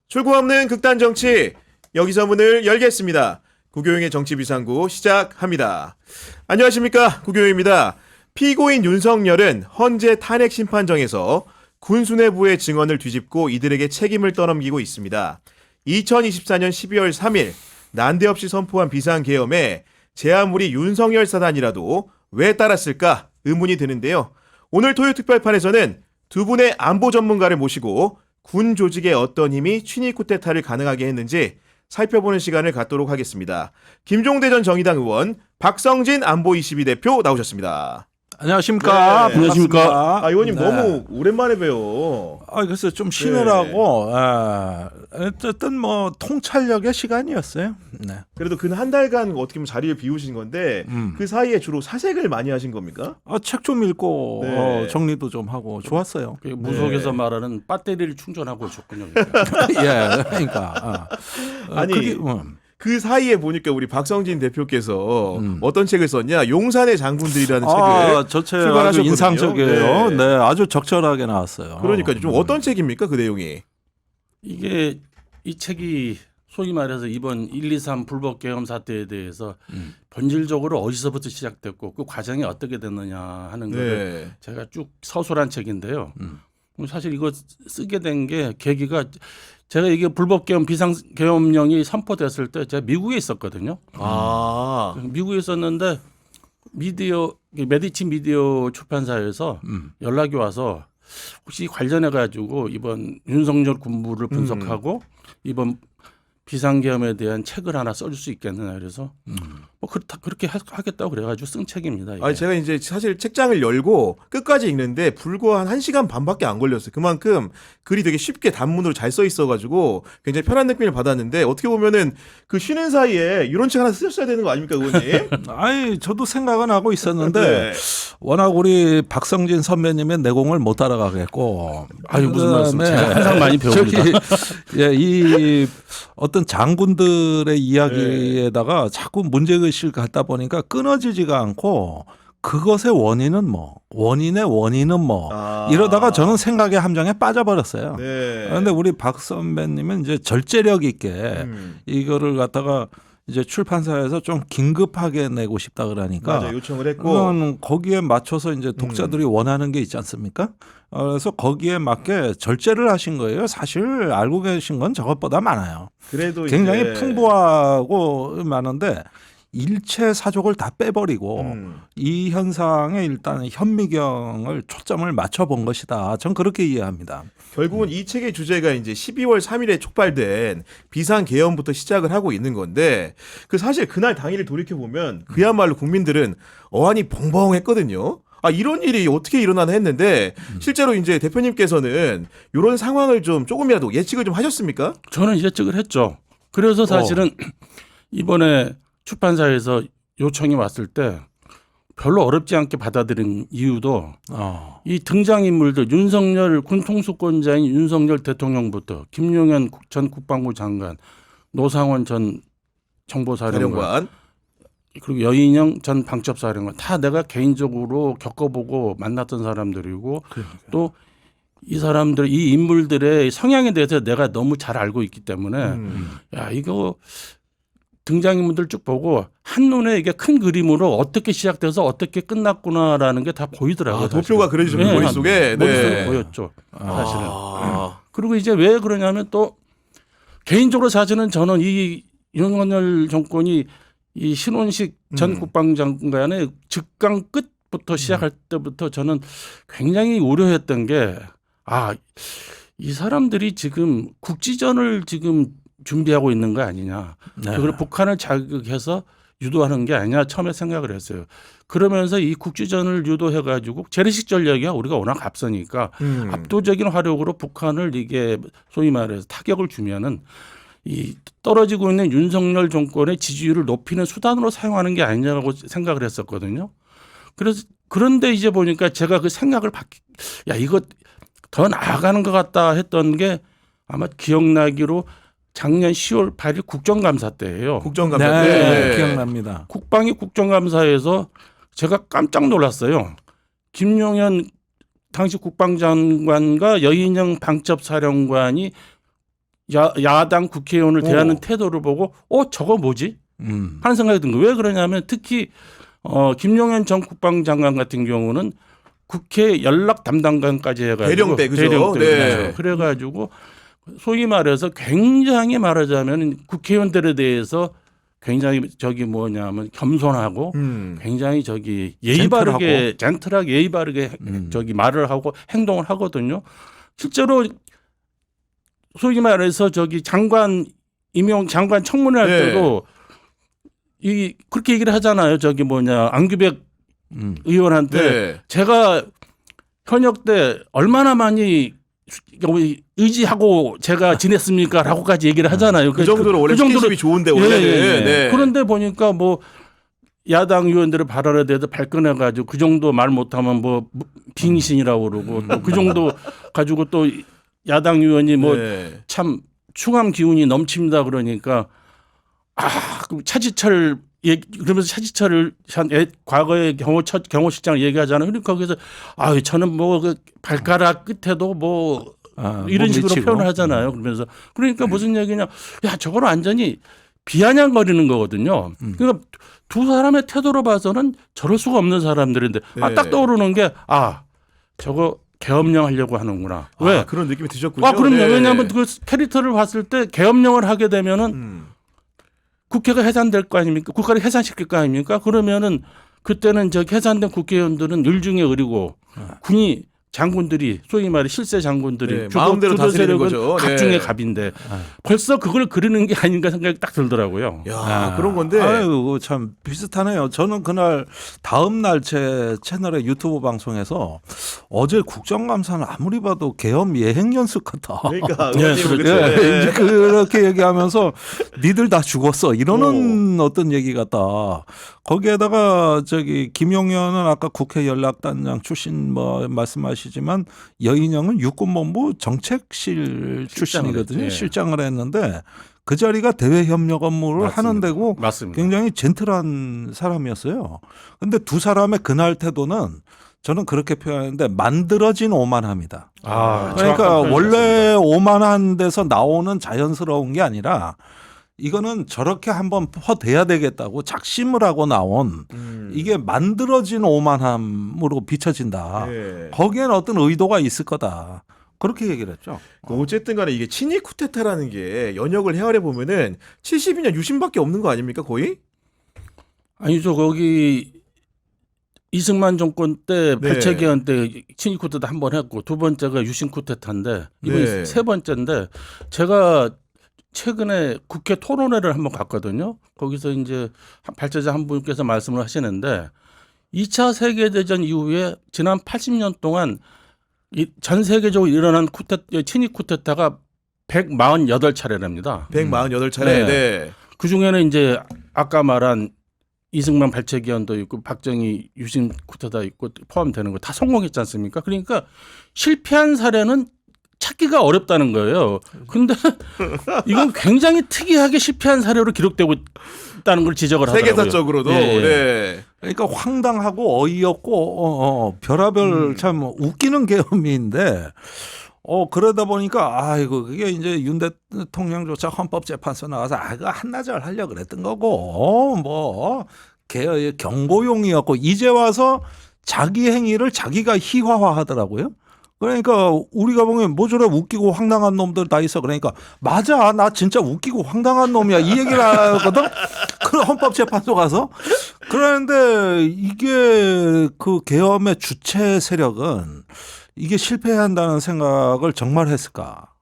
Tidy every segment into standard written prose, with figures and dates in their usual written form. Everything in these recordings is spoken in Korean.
출구 없는 극단 정치, 여기서 문을 열겠습니다. 구교영의 정치비상구 시작합니다. 안녕하십니까, 구교영입니다. 피고인 윤석열은 헌재 탄핵 심판정에서 군수뇌부의 증언을 뒤집고 이들에게 책임을 떠넘기고 있습니다. 2024년 12월 3일 난데없이 선포한 비상계엄에 제 아무리 윤석열 사단이라도 왜 따랐을까 의문이 드는데요. 오늘 토요특별판에서는 두 분의 안보 전문가를 모시고 군 조직의 어떤 힘이 친위 쿠데타를 가능하게 했는지 살펴보는 시간을 갖도록 하겠습니다. 김종대 전 정의당 의원, 박성진 안보22 대표 나오셨습니다. 안녕하십니까. 네. 반갑습니다. 의원님 네. 너무 오랜만에 봬요. 그래서 좀 쉬느라고 어쨌든 뭐 통찰력의 시간이었어요. 네. 그래도 그 한 달간 어떻게 보면 자리를 비우신 건데 그 사이에 주로 사색을 많이 하신 겁니까? 책 좀 읽고 네. 정리도 좀 하고 좋았어요. 무속에서 말하는 배터리를 충전하고 오셨군요. 예, 그러니까 아니, 그게, 그 사이에 보니까 우리 박성진 대표께서 어떤 책을 썼냐? 용산의 장군들이라는 책을 저 책 아주 출간하셨거든요. 인상적이에요. 네. 네, 아주 적절하게 나왔어요. 그러니까 좀 어떤 책입니까? 그 내용이? 이게 이 책이 소위 말해서 이번 123 불법 계엄 사태에 대해서 본질적으로 어디서부터 시작됐고 그 과정이 어떻게 됐느냐 하는 거를 제가 쭉 서술한 책인데요. 사실 이거 쓰게 된 게 계기가 제가 이게 불법 계엄 비상 계엄령이 선포됐을 때 제가 미국에 있었거든요. 미국에 있었는데 메디치 미디어 출판사에서 연락이 와서 혹시 관련해 가지고 이번 윤석열 군부를 분석하고 이번 비상계엄에 대한 책을 하나 써줄 수 있겠느냐 그래서 뭐 그렇게 하겠다고 그래가지고 쓴 책입니다. 이게. 제가 이제 사실 책장을 열고 끝까지 읽는데 불과 한 1시간 반밖에 안 걸렸어요. 그만큼 글이 되게 쉽게 단문으로 잘 써 있어가지고 굉장히 편한 느낌을 받았는데 어떻게 보면은 그 쉬는 사이에 이런 책 하나 쓰셨어야 되는 거 아닙니까, 의원님? 저도 생각은 하고 있었는데 네. 워낙 우리 박성진 선배님의 내공을 못 따라가겠고 무슨 말씀? 제가 항상 많이 배웁니다. 이 어떤 장군들의 이야기에다가 자꾸 문제의식을 갖다 보니까 끊어지지가 않고 그것의 원인은 원인의 원인은 이러다가 저는 생각의 함정에 빠져버렸어요. 그런데 우리 박 선배님은 이제 절제력 있게 이거를 갖다가 이제 출판사에서 좀 긴급하게 내고 싶다 그러니까 맞아, 요청을 했고 거기에 맞춰서 이제 독자들이 원하는 게 있지 않습니까? 그래서 거기에 맞게 절제를 하신 거예요. 사실 알고 계신 건 저것보다 많아요. 그래도 굉장히 이제 풍부하고 많은데 일체 사족을 다 빼버리고 이 현상에 일단 현미경을 초점을 맞춰본 것이다. 전 그렇게 이해합니다. 결국은 이 책의 주제가 이제 12월 3일에 촉발된 비상계엄부터 시작을 하고 있는 건데 그 사실 그날 당일을 돌이켜보면 그야말로 국민들은 어안이 벙벙했거든요. 이런 일이 어떻게 일어나나 했는데 실제로 이제 대표님께서는 이런 상황을 좀 조금이라도 예측을 좀 하셨습니까? 저는 예측을 했죠. 그래서 사실은 이번에 출판사에서 요청이 왔을 때 별로 어렵지 않게 받아들인 이유도 이 등장인물들 윤석열 군통수권자인 윤석열 대통령부터 김용현 전 국방부 장관, 노상원 전 정보사령관 그리고 여인영 전 방첩사령관 다 내가 개인적으로 겪어보고 만났던 사람들이고 또 이 사람들 이 인물들의 성향에 대해서 내가 너무 잘 알고 있기 때문에 이거 등장인물들 쭉 보고 한눈에 이게 큰 그림으로 어떻게 시작돼서 어떻게 끝났구나라는 게 다 보이더라고요. 도표가 그려지죠. 머릿속에. 머릿속에 보였죠. 사실은. 그리고 이제 왜 그러냐면 또 개인적으로 사실은 저는 이 윤석열 정권이 이 신원식 전 국방장관의 직강 끝부터 시작할 때부터 저는 굉장히 우려했던 게 이 사람들이 지금 국지전을 지금 준비하고 있는 거 아니냐. 그걸 북한을 자극해서 유도하는 게 아니냐 처음에 생각을 했어요. 그러면서 이 국지전을 유도해가지고 재래식 전략이야 우리가 워낙 앞서니까 압도적인 화력으로 북한을 이게 소위 말해서 타격을 주면은 이 떨어지고 있는 윤석열 정권의 지지율을 높이는 수단으로 사용하는 게 아니냐고 생각을 했었거든요. 그래서 그런데 이제 보니까 제가 그 생각을 이거 더 나아가는 것 같다 했던 게 아마 기억나기로 작년 10월 8일 국정감사 때예요. 국정감사 때. 네, 기억납니다. 국방위 국정감사에서 제가 깜짝 놀랐어요. 김용현 당시 국방장관과 여인영 방첩사령관이 야당 국회의원을 대하는 태도를 보고 저거 뭐지? 하는 생각이 든 거예요. 왜 그러냐면 특히 김용현 전 국방장관 같은 경우는 국회 연락 담당관까지 해가지고 대령대, 그죠? 대령대, 네. 그렇죠. 그래가지고 소위 말해서 굉장히 말하자면 국회의원들에 대해서 굉장히 뭐냐면 겸손하고 굉장히 예의 바르게 젠틀하게 예의 바르게 말을 하고 행동을 하거든요. 실제로 소위 말해서 장관 임용 장관 청문회 할 네. 때도 그렇게 얘기를 하잖아요. 안규백 의원한테 네. 제가 현역 때 얼마나 많이 의지하고 제가 지냈습니까라고까지 얘기를 하잖아요. 그 정도로 원래 스킨십이 좋은데 원래는. 네. 그런데 보니까 야당 의원들의 발언에 대해서 발끈해가지고 그 정도 말 못하면 빙신이라고 그러고 또 그 정도 가지고 또 야당 의원이 네. 참 충암 기운이 넘칩니다 그러니까 차지철 그러면서 차지철을 과거의 경호실장을 얘기하잖아요. 그러니까 거기서 저는 그 발가락 끝에도 이런 식으로 미치고. 표현을 하잖아요. 그러니까 무슨 얘기냐? 저거는 완전히 비아냥거리는 거거든요. 그러니까 두 사람의 태도로 봐서는 저럴 수가 없는 사람들인데 네. 딱 떠오르는 게 저거 계엄령 하려고 하는구나. 왜? 그런 느낌이 드셨군요. 그럼요. 네. 왜냐하면 그 캐릭터를 봤을 때 계엄령을 하게 되면은 국회가 해산될 거 아닙니까? 국가를 해산시킬 거 아닙니까? 그러면은 그때는 해산된 국회의원들은 을중에 을이고 군이 장군들이 소위 말해 실세 장군들이 네, 마음대로 다스리는 거죠. 갑중의 네. 갑인데 벌써 그걸 그리는 게 아닌가 생각이 딱 들더라고요. 그런 건데. 아유, 참 비슷하네요. 저는 그날 다음 날 제 채널의 유튜브 방송에서 어제 국정감사는 아무리 봐도 계엄 예행 연습 같다. 그러니까 네, 의원님, 그렇죠. 그렇죠. 네. 이제 그렇게 얘기하면서 니들 다 죽었어 이러는 어떤 얘기 같다. 거기에다가 김용현은 아까 국회 연락단장 출신 말씀하시지만 여인영은 육군본부 정책실 출신이거든요. 네. 실장을 했는데 그 자리가 대외협력 업무를 맞습니다. 하는 데고 맞습니다. 굉장히 젠틀한 사람이었어요. 그런데 두 사람의 그날 태도는 저는 그렇게 표현했는데 만들어진 오만합니다. 그러니까 원래 오만한 데서 나오는 자연스러운 게 아니라 이거는 저렇게 한번 퍼대야 되겠다고 작심을 하고 나온 이게 만들어진 오만함으로 비춰진다. 네. 거기에는 어떤 의도가 있을 거다. 그렇게 얘기를 했죠. 어쨌든 간에 이게 친위 쿠데타라는 게 연역을 헤아려 보면은 72년 유신밖에 없는 거 아닙니까 거의? 아니죠. 거기 이승만 정권 때 네. 발췌기한 때 친위 쿠데타 한 번 했고 두 번째가 유신 쿠데타인데 이번이 네. 세 번째인데 제가 최근에 국회 토론회를 한번 갔거든요. 거기서 이제 발제자 한 분께서 말씀을 하시는데 2차 세계대전 이후에 지난 80년 동안 전 세계적으로 일어난 친위 쿠데타가 148차례랍니다. 148차례. 네. 네. 그 중에는 이제 아까 말한 이승만 발췌기한도 있고 박정희 유신 쿠데타 있고 포함되는 거 다 성공했지 않습니까? 그러니까 실패한 사례는 찾기가 어렵다는 거예요. 근데 이건 굉장히 특이하게 실패한 사례로 기록되고 있다는 걸 지적을 하더라고요. 세계사적으로도. 예. 네. 그러니까 황당하고 어이없고 별의별 참 웃기는 계엄인데 그러다 보니까 아이고 그게 이제 윤 대통령조차 헌법재판소 나와서 그거 한나절 하려고 그랬던 거고 경고용이었고 이제 와서 자기 행위를 자기가 희화화하더라고요. 그러니까 우리가 보면 저래 웃기고 황당한 놈들 다 있어. 그러니까 맞아 나 진짜 웃기고 황당한 놈이야 이 얘기를 하거든. 그 헌법재판소 가서 그런데 이게 그 계엄의 주체 세력은 이게 실패한다는 생각을 정말 했을까?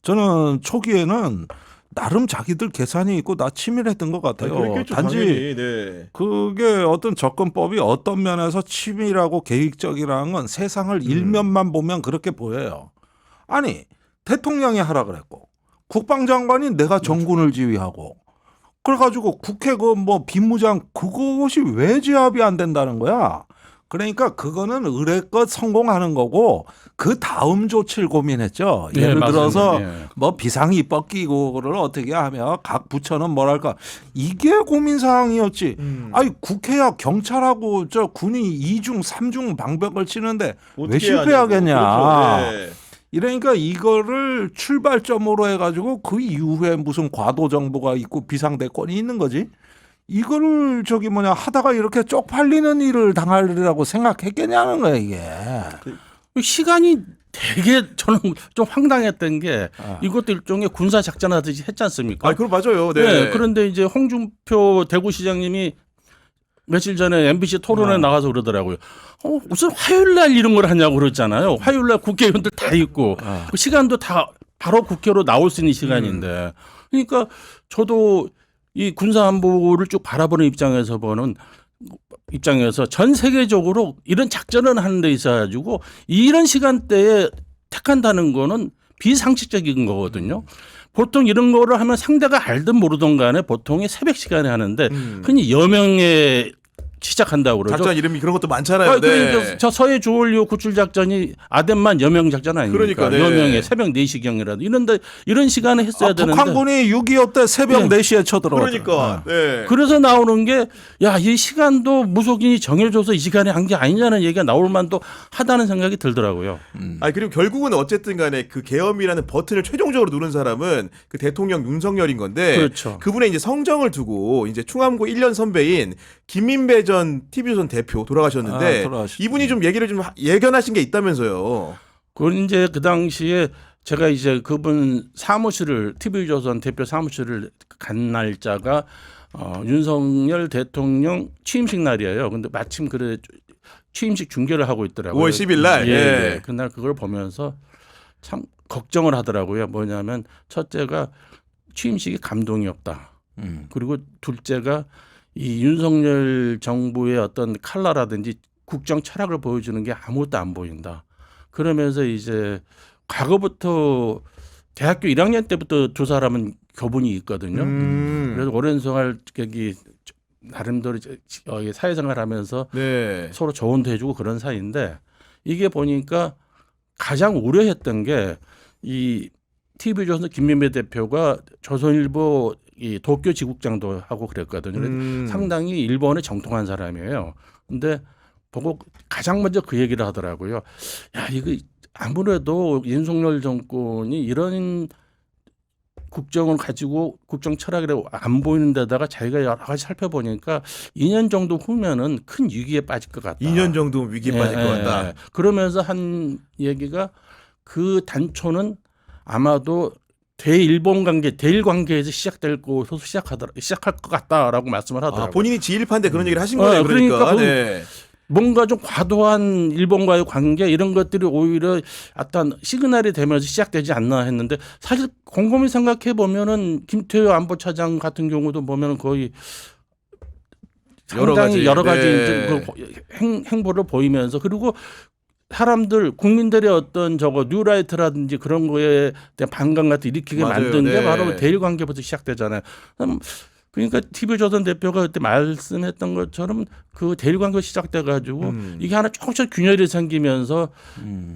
저는 초기에는 나름 자기들 계산이 있고 나 치밀했던 것 같아요. 그랬겠죠, 단지 당연히. 네. 그게 어떤 접근법이 어떤 면에서 치밀하고 계획적이라는 건 세상을 일면만 보면 그렇게 보여요. 아니 대통령이 하라 그랬고 국방장관이 내가 정군을 지휘하고 그래가지고 국회 비무장 그것이 왜 제압이 안 된다는 거야. 그러니까 그거는 의례껏 성공하는 거고 그 다음 조치를 고민했죠. 예, 예를 맞습니다. 들어서 예. 비상이 벗기고를 어떻게 하며 각 부처는 뭐랄까 이게 고민 사항이었지. 아니 국회야 경찰하고 군이 2중 3중 방벽을 치는데 왜 어떻게 해야 실패하겠냐. 되고. 그렇죠. 네. 이러니까 이거를 출발점으로 해가지고 그 이후에 무슨 과도 정보가 있고 비상대권이 있는 거지. 이거를 하다가 이렇게 쪽팔리는 일을 당하리라고 생각했겠냐는 거야 이게. 시간이 되게 저는 좀 황당했던 게 이것도 일종의 군사 작전하듯이 했지 않습니까? 아, 그럼 맞아요. 네. 네. 그런데 이제 홍준표 대구시장님이 며칠 전에 MBC 토론에 나가서 그러더라고요. 무슨 화요일 날 이런 걸 하냐고 그랬잖아요. 화요일 날 국회의원들 다 있고 그 시간도 다 바로 국회로 나올 수 있는 시간인데. 그러니까 저도 이 군사안보를 쭉 바라보는 입장에서 전 세계적으로 이런 작전을 하는 데 있어가지고 이런 시간대에 택한다는 거는 비상식적인 거거든요. 보통 이런 거를 하면 상대가 알든 모르든 간에 보통이 새벽 시간에 하는데 흔히 여명에 시작한다고 그러죠. 작전 이름이 그런 것도 많잖아요. 네. 그러니까 저 서해 주월요 구출 작전이 아덴만 여명 작전 아닙니까? 그러니까, 네. 여명에 새벽 4시경이라도 이런 시간에 했어야 되는데. 북한군이 6.25 때 새벽 4시에 쳐들어갔죠. 그러니까. 네. 그래서 나오는 게 야, 이 시간도 무속인이 정해줘서 이 시간에 한 게 아니냐는 얘기가 나올 만도 하다는 생각이 들더라고요. 아니 그리고 결국은 어쨌든 간에 그 계엄이라는 버튼을 최종적으로 누른 사람은 그 대통령 윤석열인 건데 그렇죠. 그분의 이제 성정을 두고 이제 충암고 1년 선배인 김민배 전 TV조선 대표 돌아가셨는데 돌아가셨죠. 이분이 좀 얘기를 좀 예견하신 게 있다면서요. 그건 이제 그 당시에 제가 이제 그분 사무실을 TV조선 대표 사무실을 간 날짜가 윤석열 대통령 취임식 날이에요. 근데 마침 그래 취임식 중계를 하고 있더라고요. 5월 10일 날. 예, 예. 예. 그날 그걸 보면서 참 걱정을 하더라고요. 뭐냐면 첫째가 취임식이 감동이 없다. 그리고 둘째가 이 윤석열 정부의 어떤 칼라라든지 국정 철학을 보여주는 게 아무것도 안 보인다. 그러면서 이제 과거부터 대학교 1학년 때부터 두 사람은 교분이 있거든요. 그래서 오랜 생활 나름대로 사회생활하면서 네. 서로 조언도 해주고 그런 사이인데 이게 보니까 가장 우려했던 게 이 TV조선 김민배 대표가 조선일보 이 도쿄 지국장도 하고 그랬거든요. 그래서 상당히 일본에 정통한 사람이에요. 근데 보고 가장 먼저 그 얘기를 하더라고요. 야, 이거 아무래도 윤석열 정권이 이런 국정을 가지고 국정 철학이라고 안 보이는 데다가 자기가 여러 가지 살펴보니까 2년 정도 후면은 큰 위기에 빠질 것 같다. 2년 정도 위기에 빠질 것 같다. 그러면서 한 얘기가 그 단초는 아마도 대일본 관계, 대일 관계에서 시작될 곳으로 시작할 것 같다라고 말씀을 하더라고요. 본인이 지일파인데 그런 얘기를 하신 거예요. 그러니까 네. 뭔가 좀 과도한 일본과의 관계 이런 것들이 오히려 어떤 시그널이 되면서 시작되지 않나 했는데 사실 곰곰이 생각해 보면은 김태효 안보차장 같은 경우도 보면은 거의 상당히 여러 가지 네. 그 행보를 보이면서 그리고 사람들 국민들의 어떤 뉴라이트라든지 그런 거에 대한 반감 같은 일으키게 맞아요. 만든 게 네. 바로 대일 관계부터 시작되잖아요. 그러니까 TV조선 대표가 그때 말씀했던 것처럼 그 대일 관계가 시작돼 가지고 이게 하나 조금씩 균열이 생기면서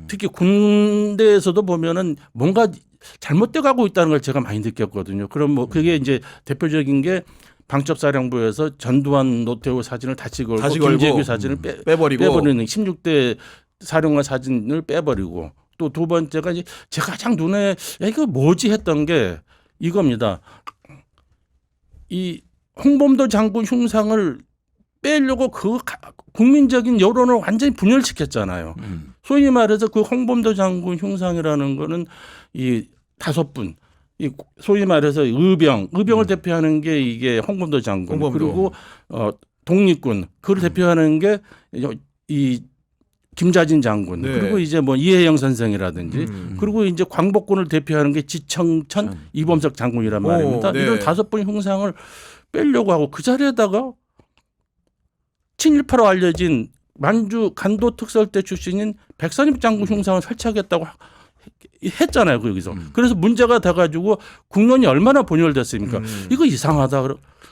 특히 군대에서도 보면은 뭔가 잘못돼 가고 있다는 걸 제가 많이 느꼈거든요. 그럼 뭐 그게 이제 대표적인 게 방첩사령부에서 전두환 노태우 사진을 다시 걸고 김재규 사진을 빼버리는 16대 사령관 사진을 빼버리고 또 두 번째가 이제 제가 가장 눈에 야 이거 뭐지 했던 게 이겁니다. 이 홍범도 장군 흉상을 빼려고 그 국민적인 여론을 완전히 분열시켰잖아요. 소위 말해서 그 홍범도 장군 흉상이라는 거는 이 5분 이 소위 말해서 의병을 대표하는 게 이게 홍범도 장군 그리고 독립군 그걸 대표하는 게 이 김자진 장군 네. 그리고 이제 뭐 이혜영 선생이라든지 그리고 이제 광복군을 대표하는 게 지청천 이범석 장군이란 말입니다. 네. 이런 5분 흉상을 빼려고 하고 그 자리에다가 친일파로 알려진 만주 간도 특설대 출신인 백선입 장군 흉상을 설치하겠다고 했잖아요. 여기서. 그래서 문제가 돼가지고 국론이 얼마나 분열됐습니까? 이거 이상하다.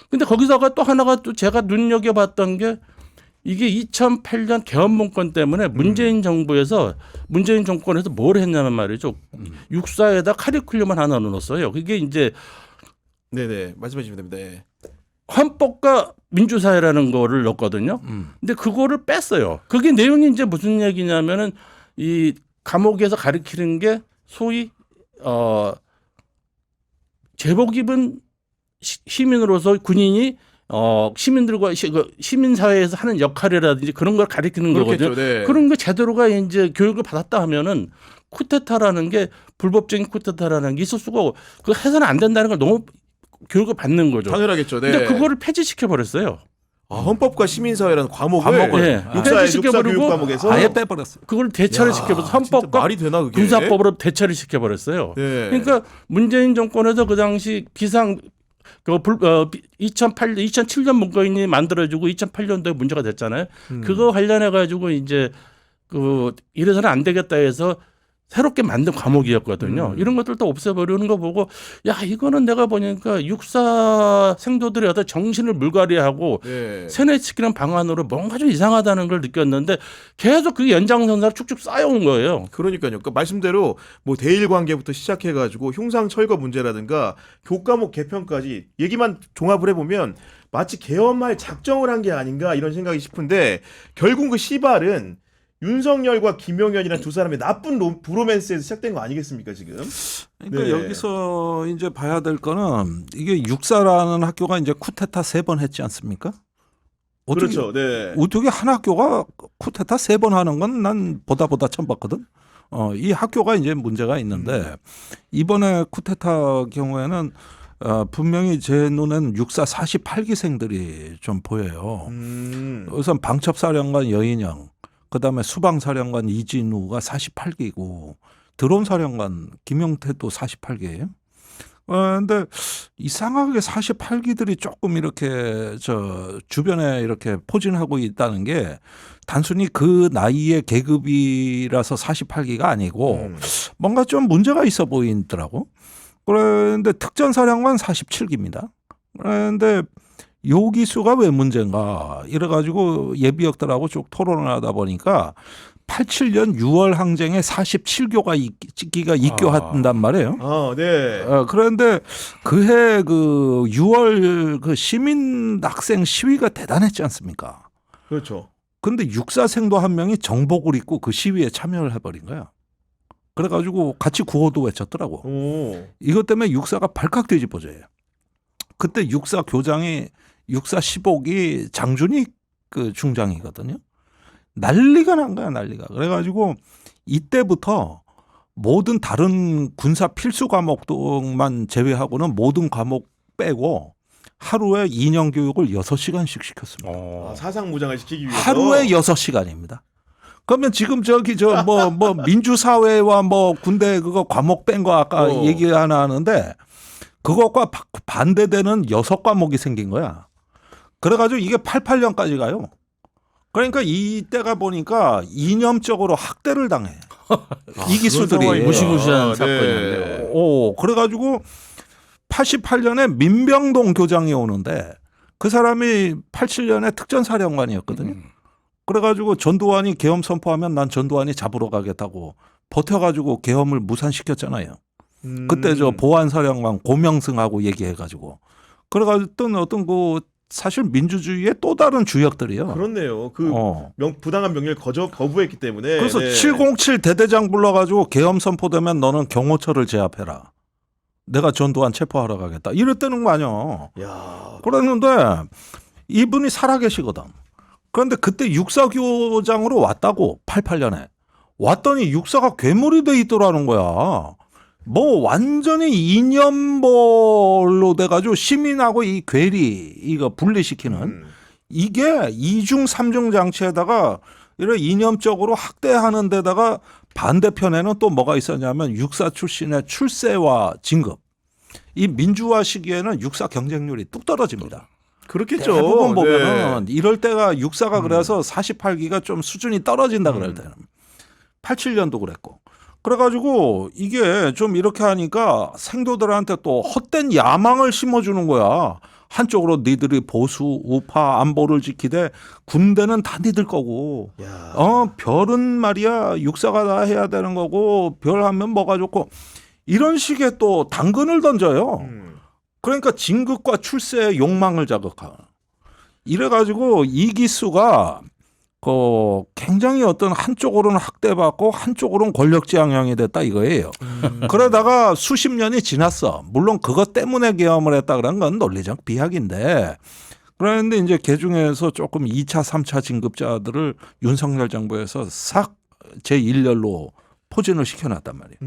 근데 거기다가 또 하나가 또 제가 눈여겨봤던 게 이게 2008년 계엄문건 때문에 문재인 정권에서 뭘 했냐면 말이죠. 육사에다 카리큘럼을 하나 넣었어요. 그게 이제 네네 말씀해 주시면 됩니다. 네. 헌법과 민주사회라는 거를 넣었거든요. 근데 그거를 뺐어요. 그게 내용이 이제 무슨 얘기냐면은 이 감옥에서 가르치는 게 소위 제복 입은 시민으로서 군인이 시민들과 시민 사회에서 하는 역할이라든지 그런 걸 가리키는 그렇겠죠. 거거든요. 네. 그런 거 제대로가 이제 교육을 받았다 하면은 쿠데타라는 게 불법적인 쿠데타라는 게 있을 수가 그 해서는 안 된다는 걸 너무 교육을 받는 거죠. 당연하겠죠. 네. 근데 그거를 폐지시켜 버렸어요. 헌법과 시민사회라는 과목을 네. 육사의 폐지시켜버리고 육사 교육 과목에서 아예 빼버렸어요. 그걸 대처를 시켜버려서 진짜 헌법과 말이 되나 그게? 군사법으로 대처를 시켜버렸어요. 네. 그러니까 문재인 정권에서 그 당시 2007년 문건이 만들어지고 2008년도에 문제가 됐잖아요. 그거 관련해 가지고 이제 이래서는 안 되겠다 해서 새롭게 만든 과목이었거든요. 이런 것들도 없애버리는 거 보고 야 이거는 내가 보니까 육사 생도들의 어떤 정신을 물갈이하고 네. 세뇌시키는 방안으로 뭔가 좀 이상하다는 걸 느꼈는데 계속 그게 연장선상으로 쭉쭉 쌓여온 거예요. 그러니까요. 그러니까 말씀대로 뭐 대일 관계부터 시작해가지고 흉상 철거 문제라든가 교과목 개편까지 얘기만 종합을 해보면 마치 개헌말 작정을 한 게 아닌가 이런 생각이 싶은데 결국 그 시발은 윤석열과 김용현이라는 두 사람의 나쁜 브로맨스에서 시작된 거 아니겠습니까 지금? 그러니까 네. 여기서 이제 봐야 될 거는 이게 육사라는 학교가 이제 쿠데타 3번 했지 않습니까? 어떻게, 그렇죠. 네. 어떻게 한 학교가 쿠데타 3번 하는 건 난 보다 처음 봤거든. 이 학교가 이제 문제가 있는데 이번에 쿠데타 경우에는 분명히 제 눈에는 육사 48기생들이 좀 보여요. 우선 방첩사령관 여인영, 그다음에 수방사령관 이진우가 48기고 드론사령관 김용태도 48기예요. 근데 이상하게 48기들이 조금 이렇게 주변에 이렇게 포진하고 있다는 게 단순히 그 나이의 계급이라서 48기가 아니고 뭔가 좀 문제가 있어 보이더라고. 그런데 특전사령관 47기입니다. 그런데 요 기수가 왜 문제인가 이래가지고 예비역들하고 쭉 토론을 하다 보니까 87년 6월 항쟁에 47기가 입교한단 말이에요. 네. 그런데 그해 그 6월 그 시민 학생 시위가 대단했지 않습니까? 그렇죠. 근데 육사생도 한 명이 정복을 입고 그 시위에 참여를 해버린 거야. 그래가지고 같이 구호도 외쳤더라고. 오. 이것 때문에 육사가 발칵 뒤집어져요. 그때 육사 교장이 육사 15기 장준익 그 중장이거든요. 난리가 난 거야, 난리가. 그래가지고 이때부터 모든 다른 군사 필수 과목만 제외하고는 모든 과목 빼고 하루에 2년 교육을 6시간씩 시켰습니다. 사상무장을 시키기 위해서 하루에 6시간입니다. 그러면 지금 뭐 민주사회와 뭐 군대 그거 과목 뺀 거 아까 얘기 하나 하는데 그것과 반대되는 6과목이 생긴 거야. 그래가지고 이게 88년까지 가요. 그러니까 이때가 보니까 이념적으로 학대를 당해. 이 기수들이. 무시무시한 사건인데요. 그래가지고 88년에 민병동 교장이 오는데 그 사람이 87년에 특전사령관이었거든요. 그래가지고 전두환이 계엄 선포하면 난 전두환이 잡으러 가겠다고 버텨가지고 계엄을 무산시켰잖아요. 그때 보안사령관 고명승하고 얘기해가지고 그래가지고 어떤 그 사실 민주주의의 또 다른 주역들이요. 그렇네요. 부당한 명령을 거부했기 때문에. 그래서 네. 707 대대장 불러가지고 계엄 선포되면 너는 경호처를 제압해라. 내가 전두환 체포하러 가겠다. 이랬다는 거 아니야. 야. 그랬는데 이분이 살아계시거든. 그런데 그때 육사교장으로 왔다고 88년에 왔더니 육사가 괴물이 돼 있더라는 거야. 뭐 완전히 이념벌로 돼가지고 시민하고 이 괴리 이거 분리시키는 이게 이중 삼중 장치에다가 이런 이념적으로 학대하는 데다가 반대편에는 또 뭐가 있었냐면 육사 출신의 출세와 진급. 이 민주화 시기에는 육사 경쟁률이 뚝 떨어집니다. 그렇겠죠. 대부분 보면은 네. 이럴 때가 육사가 그래서 48기가 좀 수준이 떨어진다 그럴 때는 87년도 그랬고. 그래가지고 이게 좀 이렇게 하니까 생도들한테 또 헛된 야망을 심어주는 거야. 한쪽으로 니들이 보수, 우파, 안보를 지키되 군대는 다 니들 거고, 별은 말이야 육사가 다 해야 되는 거고, 별 하면 뭐가 좋고 이런 식의 또 당근을 던져요. 그러니까 진급과 출세의 욕망을 자극하고. 이래가지고 이 기수가 굉장히 어떤 한쪽으로는 학대받고 한쪽으로는 권력지향형이 됐다 이거예요. 그러다가 수십 년이 지났어. 물론 그것 때문에 계엄을 했다 그런 건 논리적 비약인데 그런데 이제 그 중에서 조금 2차, 3차 진급자들을 윤석열 정부에서 싹 제1열로 포진을 시켜놨단 말이에요.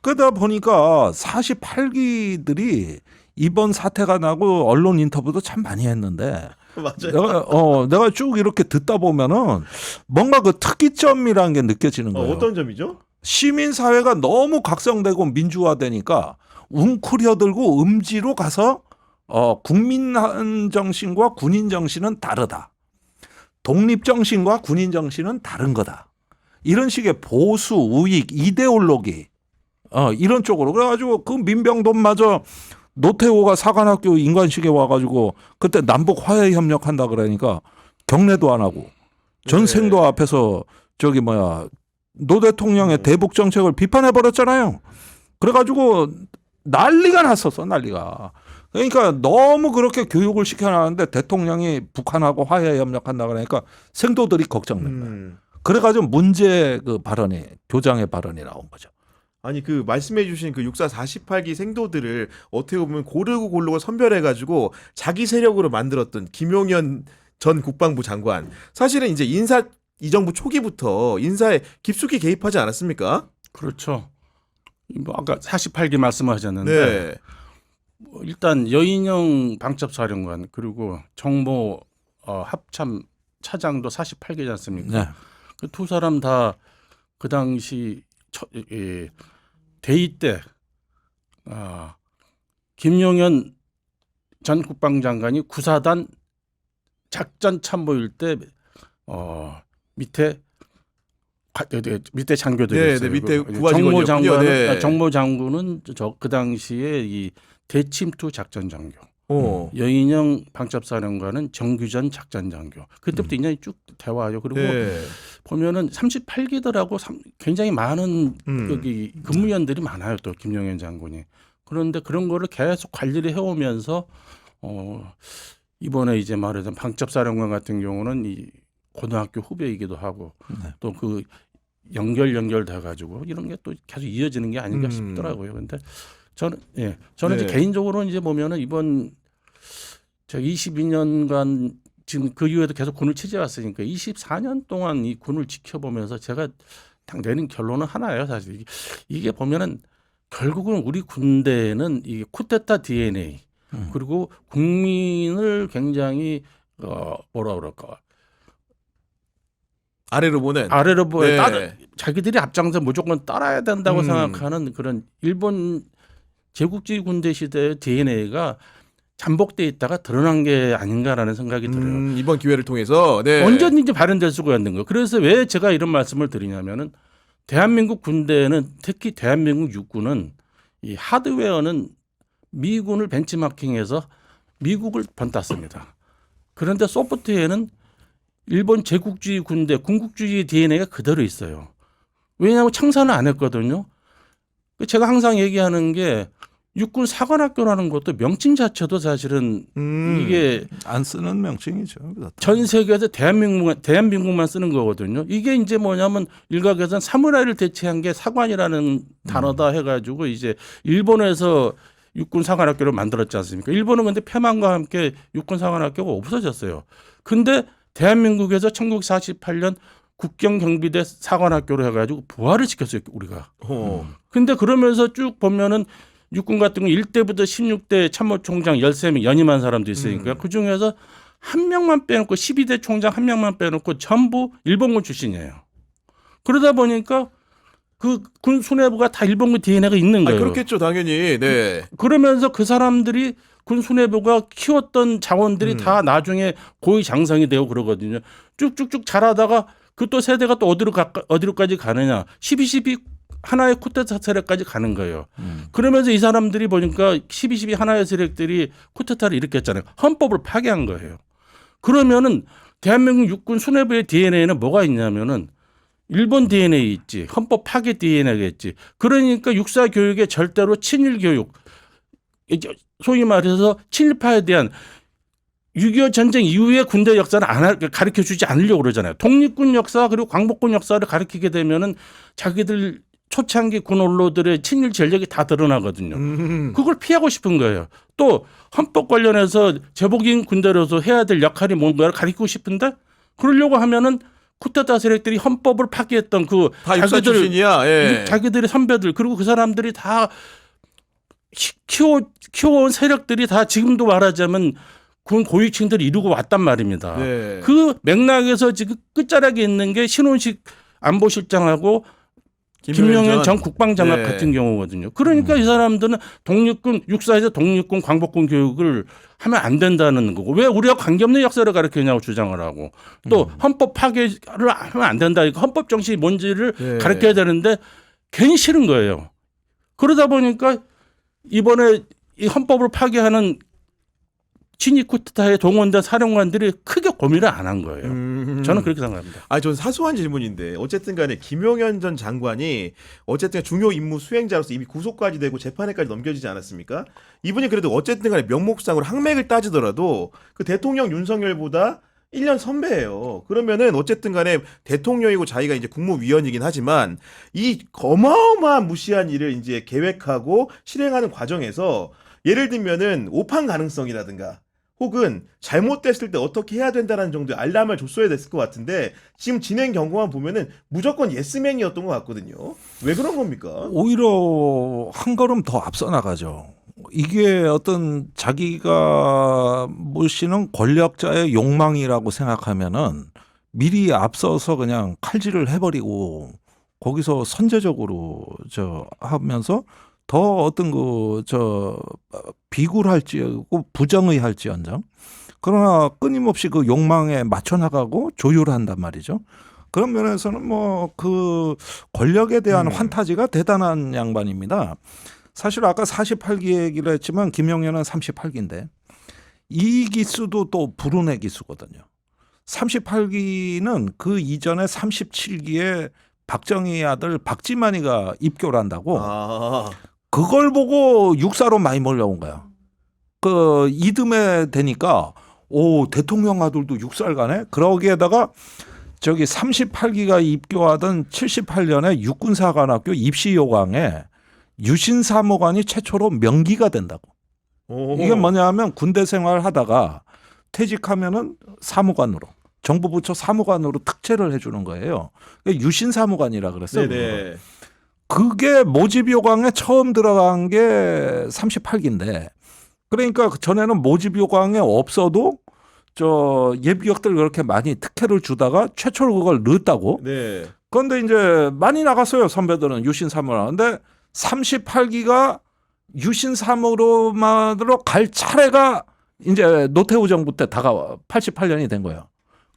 그러다 보니까 48기들이 이번 사태가 나고 언론 인터뷰도 참 많이 했는데 맞아요. 내가 쭉 이렇게 듣다 보면은 뭔가 그 특이점이라는 게 느껴지는 거예요. 어떤 점이죠? 시민 사회가 너무 각성되고 민주화되니까 웅크려들고 음지로 가서 국민 정신과 군인 정신은 다르다. 독립 정신과 군인 정신은 다른 거다. 이런 식의 보수 우익 이데올로기 이런 쪽으로 그래가지고 그 민병돈마저 노태우가 사관학교 인관식에 와가지고 그때 남북 화해 협력한다 그러니까 경례도 안 하고 전생도 앞에서 노 대통령의 대북 정책을 비판해 버렸잖아요. 그래가지고 난리가 났었어 난리가. 그러니까 너무 그렇게 교육을 시켜놨는데 대통령이 북한하고 화해 협력한다 그러니까 생도들이 걱정된 거예요. 그래가지고 문제 그 발언이 교장의 발언이 나온 거죠. 아니 그 말씀해주신 그 육사 48기 생도들을 어떻게 보면 고르고 선별해가지고 자기 세력으로 만들었던 김용현 전 국방부 장관 사실은 이제 이 정부 초기부터 인사에 깊숙이 개입하지 않았습니까? 그렇죠. 뭐 아까 48기 말씀하셨는데 네. 일단 여인영 방첩사령관 그리고 정보 합참 차장도 48기지 않습니까? 네. 그 두 사람 다 그 당시 대의 때 김용현 전 국방장관이 구사단 작전 참모일 때 밑에 장교들이 네, 있어요. 네, 밑에 그 부하직원이었군요. 네. 정보장군은 그 당시에 이 대침투 작전 장교. 여인영 방첩사령관은 정규전 작전 장교. 그때부터 인연이 쭉 대화하죠. 그리고 네. 보면은 38기들하고 굉장히 많은 여기 근무위원들이 많아요. 또 김용현 장군이. 그런데 그런 거를 계속 관리를 해오면서 이번에 이제 말하자면 방첩사령관 같은 경우는 이 고등학교 후배이기도 하고 또 그 연결돼 가지고 이런 게 또 계속 이어지는 게 아닌가 싶더라고요. 근데 저는 네. 이제 개인적으로 이제 보면은 이번 제가 22년간 지금 그 이후에도 계속 군을 취재해 왔으니까 24년 동안 이 군을 지켜보면서 제가 딱 내린 결론은 하나예요. 사실 이게 보면은 결국은 우리 군대는 이 쿠데타 DNA 그리고 국민을 굉장히 뭐라 그럴까 아래로 보는 네. 자기들이 앞장서 무조건 따라야 된다고 생각하는 그런 일본 제국주의 군대 시대의 DNA가 잠복돼 있다가 드러난 게 아닌가라는 생각이 들어요. 이번 기회를 통해서 언제든지 발현될 수가 있는 거예요. 그래서 왜 제가 이런 말씀을 드리냐면은 대한민국 군대는 특히 대한민국 육군은 이 하드웨어는 미군을 벤치마킹해서 미국을 번땄습니다. 그런데 소프트웨어는 일본 제국주의 군대 군국주의 DNA가 그대로 있어요. 왜냐하면 청산을 안 했거든요. 제가 항상 얘기하는 게 육군 사관학교라는 것도 명칭 자체도 사실은 이게 안 쓰는 명칭이죠. 전 세계에서 대한민국만 쓰는 거거든요. 이게 이제 뭐냐면 일각에서는 사무라이를 대체한 게 사관이라는 단어다 해가지고 이제 일본에서 육군 사관학교를 만들었지 않습니까? 일본은 근데 폐만과 함께 육군 사관학교가 없어졌어요. 근데 대한민국에서 1948년 국경경비대 사관학교로 해가지고 부활을 시켰어요, 우리가. 근데 그러면서 쭉 보면은 육군 같은 거 1대부터 16대 참모총장 13명 연임한 사람도 있으니까 그 중에서 한 명만 빼놓고 12대 총장 한 명만 빼놓고 전부 일본군 출신이에요. 그러다 보니까 그 군 수뇌부가 다 일본군 DNA가 있는 거예요. 그렇겠죠, 당연히. 네. 그러면서 그 사람들이 군 수뇌부가 키웠던 자원들이 다 나중에 고위 장성이 되고 그러거든요. 쭉쭉쭉 자라다가 그 또 세대가 또 어디로까지 가느냐. 12.12 하나의 쿠데타 세력까지 가는 거예요. 그러면서 이 사람들이 보니까 12.12 하나의 세력들이 쿠데타를 일으켰잖아요. 헌법을 파괴한 거예요. 그러면은 대한민국 육군 수뇌부의 DNA는 뭐가 있냐면은 일본 DNA 있지. 헌법 파괴 DNA가 있지. 그러니까 육사 교육에 절대로 친일 교육, 소위 말해서 친일파에 대한 6.25 전쟁 이후의 군대 역사를 가르쳐 주지 않으려고 그러잖아요. 독립군 역사 그리고 광복군 역사를 가르치게 되면은 자기들 초창기 군 원로들의 친일 전력이 다 드러나거든요. 그걸 피하고 싶은 거예요. 또 헌법 관련해서 제복인 군대로서 해야 될 역할이 뭔가를 가르치고 싶은데 그러려고 하면은 쿠데타 세력들이 헌법을 파기했던 그 다 육사 출신이야. 예. 자기들의 선배들 그리고 그 사람들이 다 키워온 세력들이 다 지금도 말하자면 군 고위층들이 이루고 왔단 말입니다. 네. 그 맥락에서 지금 끝자락에 있는 게 신원식 안보실장하고 김용현 전 국방장관 네. 같은 경우거든요. 그러니까 이 사람들은 독립군 육사에서 독립군 광복군 교육을 하면 안 된다는 거고 왜 우리가 관계없는 역사를 가르치냐고 주장을 하고 또 헌법 파괴를 하면 안 된다. 헌법 정신이 뭔지를 네. 가르쳐야 되는데 괜히 싫은 거예요. 그러다 보니까 이번에 이 헌법을 파괴하는 친일 쿠데타에 동원된 사령관들이 크게 고민을 안 한 거예요. 저는 그렇게 생각합니다. 아, 전 사소한 질문인데 어쨌든 간에 김용현 전 장관이 어쨌든 중요 임무 수행자로서 이미 구속까지 되고 재판에까지 넘겨지지 않았습니까? 이분이 그래도 어쨌든 간에 명목상으로 학맥을 따지더라도 그 대통령 윤석열보다 1년 선배예요. 그러면은 어쨌든 간에 대통령이고 자기가 이제 국무위원이긴 하지만 이 어마어마한 무시한 일을 이제 계획하고 실행하는 과정에서 예를 들면은 오판 가능성이라든가 혹은 잘못됐을 때 어떻게 해야 된다는 정도의 알람을 줬어야 됐을 것 같은데 지금 진행 경고만 보면은 무조건 예스맨이었던 것 같거든요. 왜 그런 겁니까? 오히려 한 걸음 더 앞서 나가죠. 이게 어떤 자기가 모시는 권력자의 욕망이라고 생각하면은 미리 앞서서 그냥 칼질을 해버리고 거기서 선제적으로 하면서 더 어떤 비굴할지고 부정의할지언정 그러나 끊임없이 그 욕망에 맞춰 나가고 조율한단 말이죠. 그런 면에서는 뭐 그 권력에 대한 환타지가 대단한 양반입니다. 사실 아까 48기 얘기를 했지만 김용현은 38기인데 이 기수도 또 불운의 기수거든요. 38기는 그 이전에 37기에 박정희 아들 박지만이가 입교를 한다고 그걸 보고 육사로 많이 몰려온 거야. 그 이듬해 되니까 오 대통령 아들도 육사를 가네. 그러기에다가 저기 38기가 입교하던 78년에 육군사관학교 입시 요강에 유신 사무관이 최초로 명기가 된다고. 이게 뭐냐면 군대 생활을 하다가 퇴직하면은 사무관으로 정부 부처 사무관으로 특채를 해주는 거예요. 유신 사무관이라 그랬어요. 네네. 그게 모집 요강에 처음 들어간 게 38기인데 그러니까 전에는 모집 요강에 없어도 예비역들 그렇게 많이 특혜를 주다가 최초로 그걸 넣었다고. 네. 그런데 이제 많이 나갔어요 선배들은 유신 사무로. 근데 38기가 유신 사무로만으로 갈 차례가 이제 노태우 정부 때 다가와 88년이 된 거예요.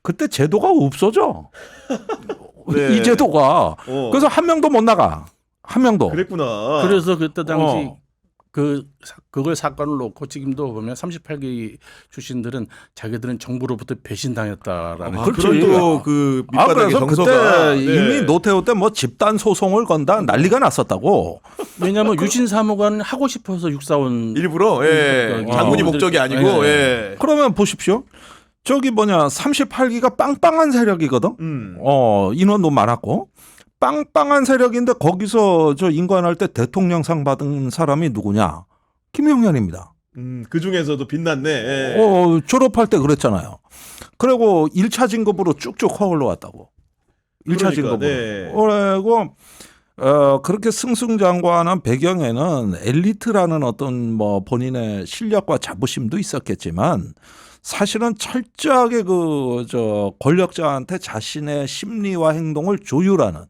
그때 제도가 없어져. 네. 이 제도가. 그래서 한 명도 못 나가. 한 명도. 그랬구나. 그래서 그때 당시 그걸 사건을 놓고 지금도 보면 38기 출신들은 자기들은 정부로부터 배신당했다라는 그런 또그 밑바닥의 그래서 정서가 그때 이미 노태우 때 뭐 집단 소송을 건다 난리가 났었다고. 왜냐하면 유신 사무관 하고 싶어서 육사원 일부러 장군이 목적이 아니고 그러면 보십시오. 저기 38기가 빵빵한 세력이거든. 인원도 많았고 빵빵한 세력인데 거기서 인관할 때 대통령상 받은 사람이 누구냐? 김용현입니다. 그 중에서도 빛났네. 졸업할 때 그랬잖아요. 그리고 1차 진급으로 쭉쭉 올라왔다고. 1차 진급으로. 그리고 그렇게 승승장구하는 배경에는 엘리트라는 어떤 뭐 본인의 실력과 자부심도 있었겠지만 사실은 철저하게 권력자한테 자신의 심리와 행동을 조율하는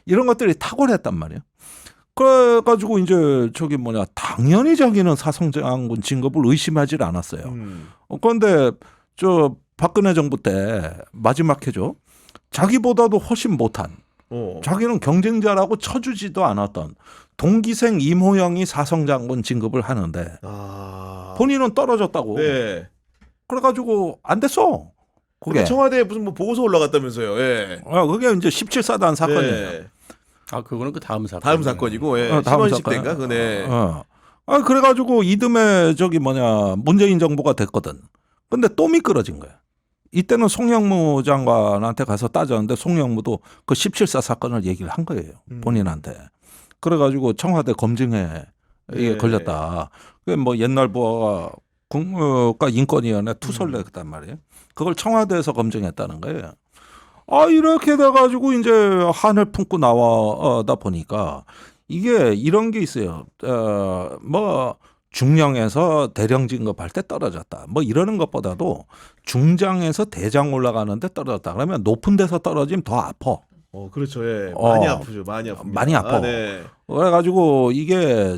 이런 것들이 탁월했단 말이에요. 그래가지고 이제 당연히 자기는 사성장군 진급을 의심하지 않았어요. 그런데 박근혜 정부 때 마지막 해죠. 자기보다도 훨씬 못한 자기는 경쟁자라고 쳐주지도 않았던 동기생 임호영이 사성장군 진급을 하는데 본인은 떨어졌다고. 네. 그래가지고 안 됐어. 그게 청와대에 무슨 뭐 보고서 올라갔다면서요. 그게 이제 17사단 사건이에요. 그거는 그 다음 사건. 다음 사건이고, 신원식 때인가, 그네. 그래가지고 이듬해 문재인 정부가 됐거든. 근데 또 미끄러진 거예요. 이때는 송영무 장관한테 가서 따졌는데 송영무도 그 17사 사건을 얘기를 한 거예요. 본인한테. 그래가지고 청와대 검증에 이게 네. 걸렸다. 그게 뭐 옛날 부하가 국가인권위원회 투서를 냈단 말이에요. 그걸 청와대에서 검증했다는 거예요. 아, 이렇게 돼가지고 이제 한을 품고 나와다 보니까 이게 이런 게 있어요. 뭐 중령에서 대령 진급할 때 떨어졌다. 뭐 이러는 것보다도 중장에서 대장 올라가는데 떨어졌다. 그러면 높은 데서 떨어지면 더 아파. 그렇죠. 예. 많이 아프죠. 많이 아픕니다. 많이 아파. 네. 그래가지고 이게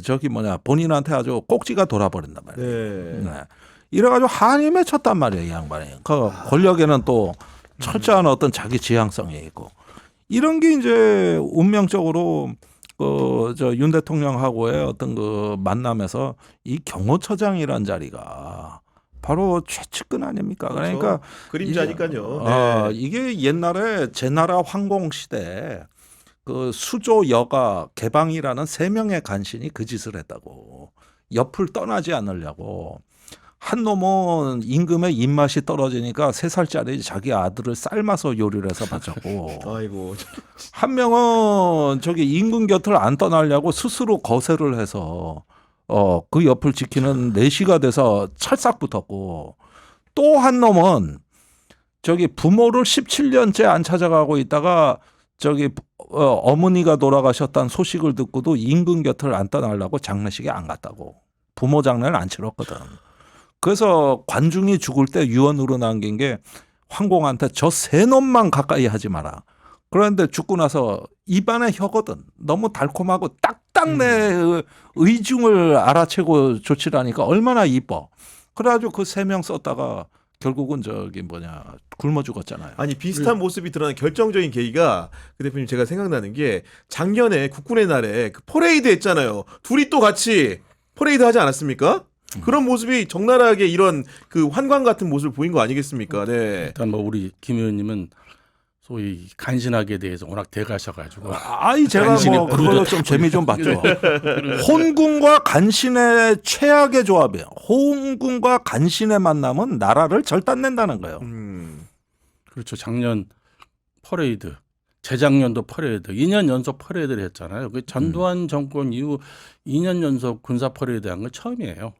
본인한테 아주 꼭지가 돌아버린단 말이에요. 네. 네. 이래가지고 한이 맺혔단 말이에요, 이 양반이. 그 권력에는 또 철저한 어떤 자기 지향성이 있고 이런 게 이제 운명적으로 윤 대통령하고의 어떤 그 만남에서 이 경호처장이란 자리가 바로 최측근 아닙니까? 그렇죠. 그러니까 그림자니까요. 네. 이게 옛날에 제나라 황공 시대 그 수조 여가 개방이라는 3명의 간신이 그 짓을 했다고. 옆을 떠나지 않으려고. 한 놈은 임금의 입맛이 떨어지니까 3살짜리 자기 아들을 삶아서 요리를 해서 바쳤고 아이고. 한 명은 저기 임금 곁을 안 떠나려고 스스로 거세를 해서 그 옆을 지키는 내시가 돼서 찰싹 붙었고 또 한 놈은 저기 부모를 17년째 안 찾아가고 있다가 저기 어머니가 돌아가셨다는 소식을 듣고도 임금 곁을 안 떠나려고 장례식에 안 갔다고. 부모 장례를 안 치렀거든. 그래서 관중이 죽을 때 유언으로 남긴 게 황공한테 저 3놈만 가까이 하지 마라. 그런데 죽고 나서 입안에 혀거든. 너무 달콤하고 딱딱 내 의중을 알아채고 조치라니까 얼마나 이뻐. 그래가지고 그 3명 썼다가 결국은 굶어 죽었잖아요. 아니 비슷한 모습이 드러난 결정적인 계기가 그 대표님 제가 생각나는 게 작년에 국군의 날에 그 퍼레이드 했잖아요. 둘이 또 같이 퍼레이드 하지 않았습니까? 그런 모습이 적나라하게 이런 그 환관 같은 모습을 보인 거 아니겠습니까? 네. 일단 뭐 우리 김 의원님은 소위 간신하게 대해서 워낙 대가셔가지고 제가 간신히 뭐 그걸로 부르다 좀 재미 좀 봤죠. 혼군과 간신의 최악의 조합이에요. 혼군과 간신의 만남은 나라를 절단낸다는 거예요. 그렇죠. 작년 퍼레이드, 재작년도 퍼레이드, 2년 연속 퍼레이드를 했잖아요. 그 전두환 정권 이후 2년 연속 군사 퍼레이드 한 건 처음이에요.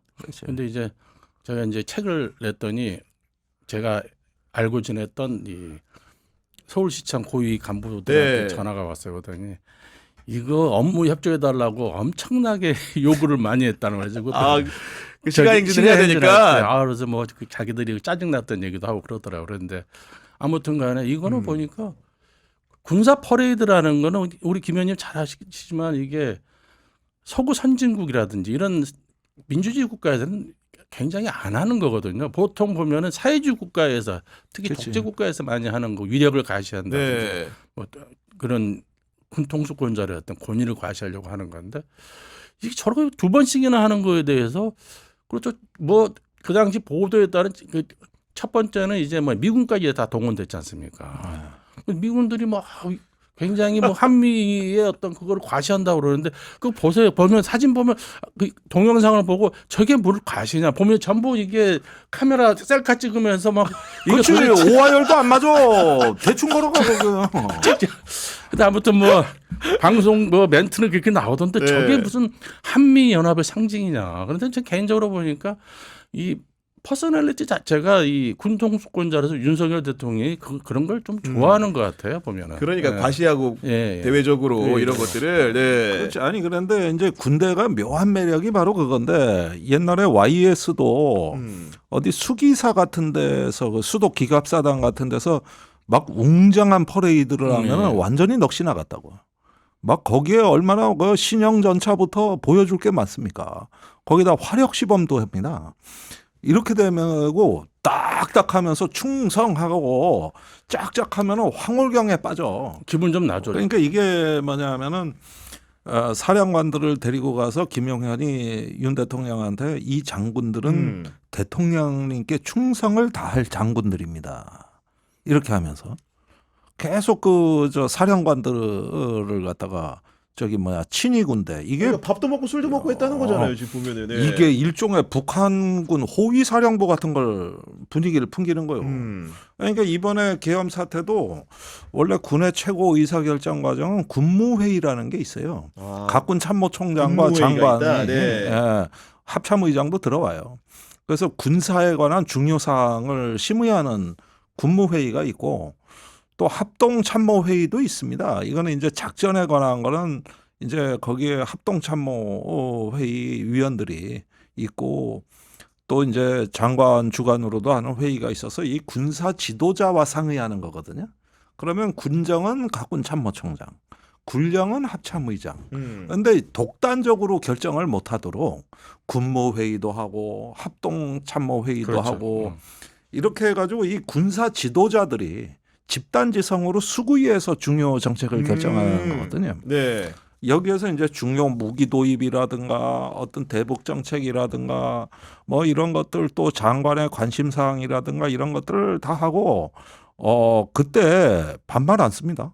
그런데 이제 제가 이제 책을 냈더니 제가 알고 지냈던 이 서울시청 고위 간부들한테 네. 전화가 왔어요. 그러더니 이거 업무 협조해 달라고 엄청나게 요구를 많이 했다는 거죠. 그 시간 행진을 해야 되니까. 그래서 뭐 자기들이 짜증 났던 얘기도 하고 그러더라고요. 그런데 아무튼간에 이거는 보니까 군사 퍼레이드라는 거는 우리 김 의원님 잘 아시지만 이게 서구 선진국이라든지 이런 민주주의 국가에서는 굉장히 안 하는 거거든요. 보통 보면은 사회주의 국가에서 특히 그치. 독재 국가에서 많이 하는 거 위력을 과시한다든지 네. 뭐 그런 군통수권자의 어떤 권위를 과시하려고 하는 건데 이게 저렇게 2번씩이나 하는 거에 대해서 그렇죠. 뭐 그 당시 보도에 따른 그 첫 번째는 이제 뭐 미군까지 다 동원됐지 않습니까? 미군들이 뭐 굉장히 뭐 한미의 어떤 그걸 과시한다고 그러는데 그거 보세요. 보면 사진 보면 그 동영상을 보고 저게 뭘 과시냐 보면 전부 이게 카메라 셀카 찍으면서 막 그렇지. 오하열도 안 맞아. 대충 걸어가고. 근데 아무튼 뭐 방송 뭐 멘트는 그렇게 나오던데 네. 저게 무슨 한미 연합의 상징이냐. 그런데 저 개인적으로 보니까 이 퍼스널리티 자체가 이 군통수권자라서 윤석열 대통령이 그런 걸 좀 좋아하는 것 같아요 보면은. 그러니까 과시하고 대외적으로 이런 것들을. 네. 그렇지. 아니 그런데 이제 군대가 묘한 매력이 바로 그건데 옛날에 YS도 어디 수기사 같은 데서 그 수도 기갑사단 같은 데서 막 웅장한 퍼레이드를 하면 완전히 넋이 나갔다고. 막 거기에 얼마나 그 신형 전차부터 보여줄 게 많습니까? 거기다 화력 시범도 합니다. 이렇게 되면고 딱딱하면서 충성하고 짝짝하면은 황홀경에 빠져. 기분 좀 나죠. 그러니까 이게 뭐냐면은 사령관들을 데리고 가서 김용현이 윤 대통령한테 이 장군들은 대통령님께 충성을 다할 장군들입니다. 이렇게 하면서 계속 그 사령관들을 갖다가 친위 군대 이게 그러니까 밥도 먹고 술도 먹고 했다는 거잖아요. 지금 보면은. 네. 이게 일종의 북한군 호위 사령부 같은 걸 분위기를 풍기는 거예요. 그러니까 이번에 계엄 사태도 원래 군의 최고 의사결정 과정은 군무회의라는 게 있어요. 아, 각군 참모총장과 군무회의가 있다. 장관이 네. 예, 합참의장도 들어와요. 그래서 군사에 관한 중요 사항을 심의하는 군무회의가 있고 또 합동참모회의도 있습니다. 이거는 이제 작전에 관한 거는 이제 거기에 합동참모회의 위원들이 있고 또 이제 장관 주관으로도 하는 회의가 있어서 이 군사 지도자와 상의하는 거거든요. 그러면 군정은 각군 참모총장, 군령은 합참의장. 그런데 독단적으로 결정을 못하도록 군무회의도 하고 합동참모회의도 그렇죠. 하고 이렇게 해가지고 이 군사 지도자들이 집단지성으로 수구위에서 중요 정책을 결정하는 거거든요. 네. 여기에서 이제 중요 무기 도입이라든가 어떤 대북 정책이라든가 뭐 이런 것들 또 장관의 관심 사항이라든가 이런 것들을 다 하고 그때 반말 안 씁니다.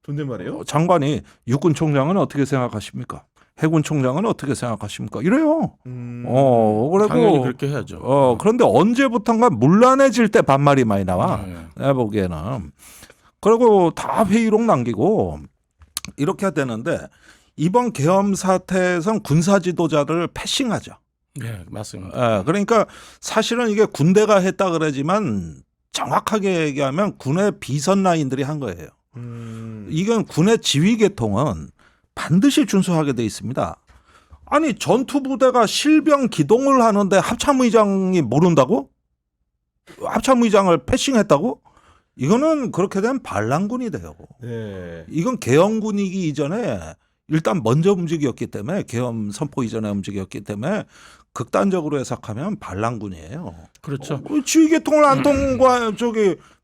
존댓말이에요? 장관이 육군 총장은 어떻게 생각하십니까? 해군 총장은 어떻게 생각하십니까? 이래요. 그리고 당연히 그렇게 해야죠. 그런데 언제부턴가 문란해질 때 반말이 많이 나와. 네. 내가 보기에는. 그리고 다 회의록 남기고 이렇게 되는데 이번 계엄 사태에선 군사 지도자를 패싱하죠. 네, 맞습니다. 예, 그러니까 사실은 이게 군대가 했다 그러지만 정확하게 얘기하면 군의 비선 라인들이 한 거예요. 이건 군의 지휘 계통은 반드시 준수하게 돼 있습니다. 아니 전투부대가 실병 기동을 하는데 합참의장이 모른다고? 합참의장을 패싱했다고? 이거는 그렇게 되면 반란군이 돼요. 네. 이건 계엄군이기 이전에 일단 먼저 움직였기 때문에 계엄 선포 이전에 움직였기 때문에 극단적으로 해석하면 반란군이에요. 그렇죠. 지휘 계통을 안 통과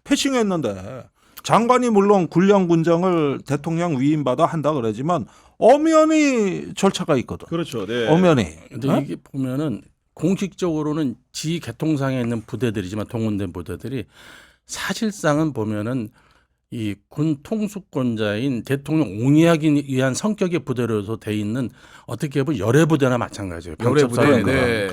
패싱했는데 장관이 물론 군령군정을 대통령 위임받아 한다 그러지만 엄연히 절차가 있거든. 그렇죠. 네. 엄연히. 근데 이게 보면은 공식적으로는 지 계통상에 있는 부대들이지만 동원된 부대들이 사실상은 보면은 이 군 통수권자인 대통령 옹이하기 위한 성격의 부대로서 돼 있는 어떻게 보면 열애 부대나 마찬가지예요. 방첩사령부, 네.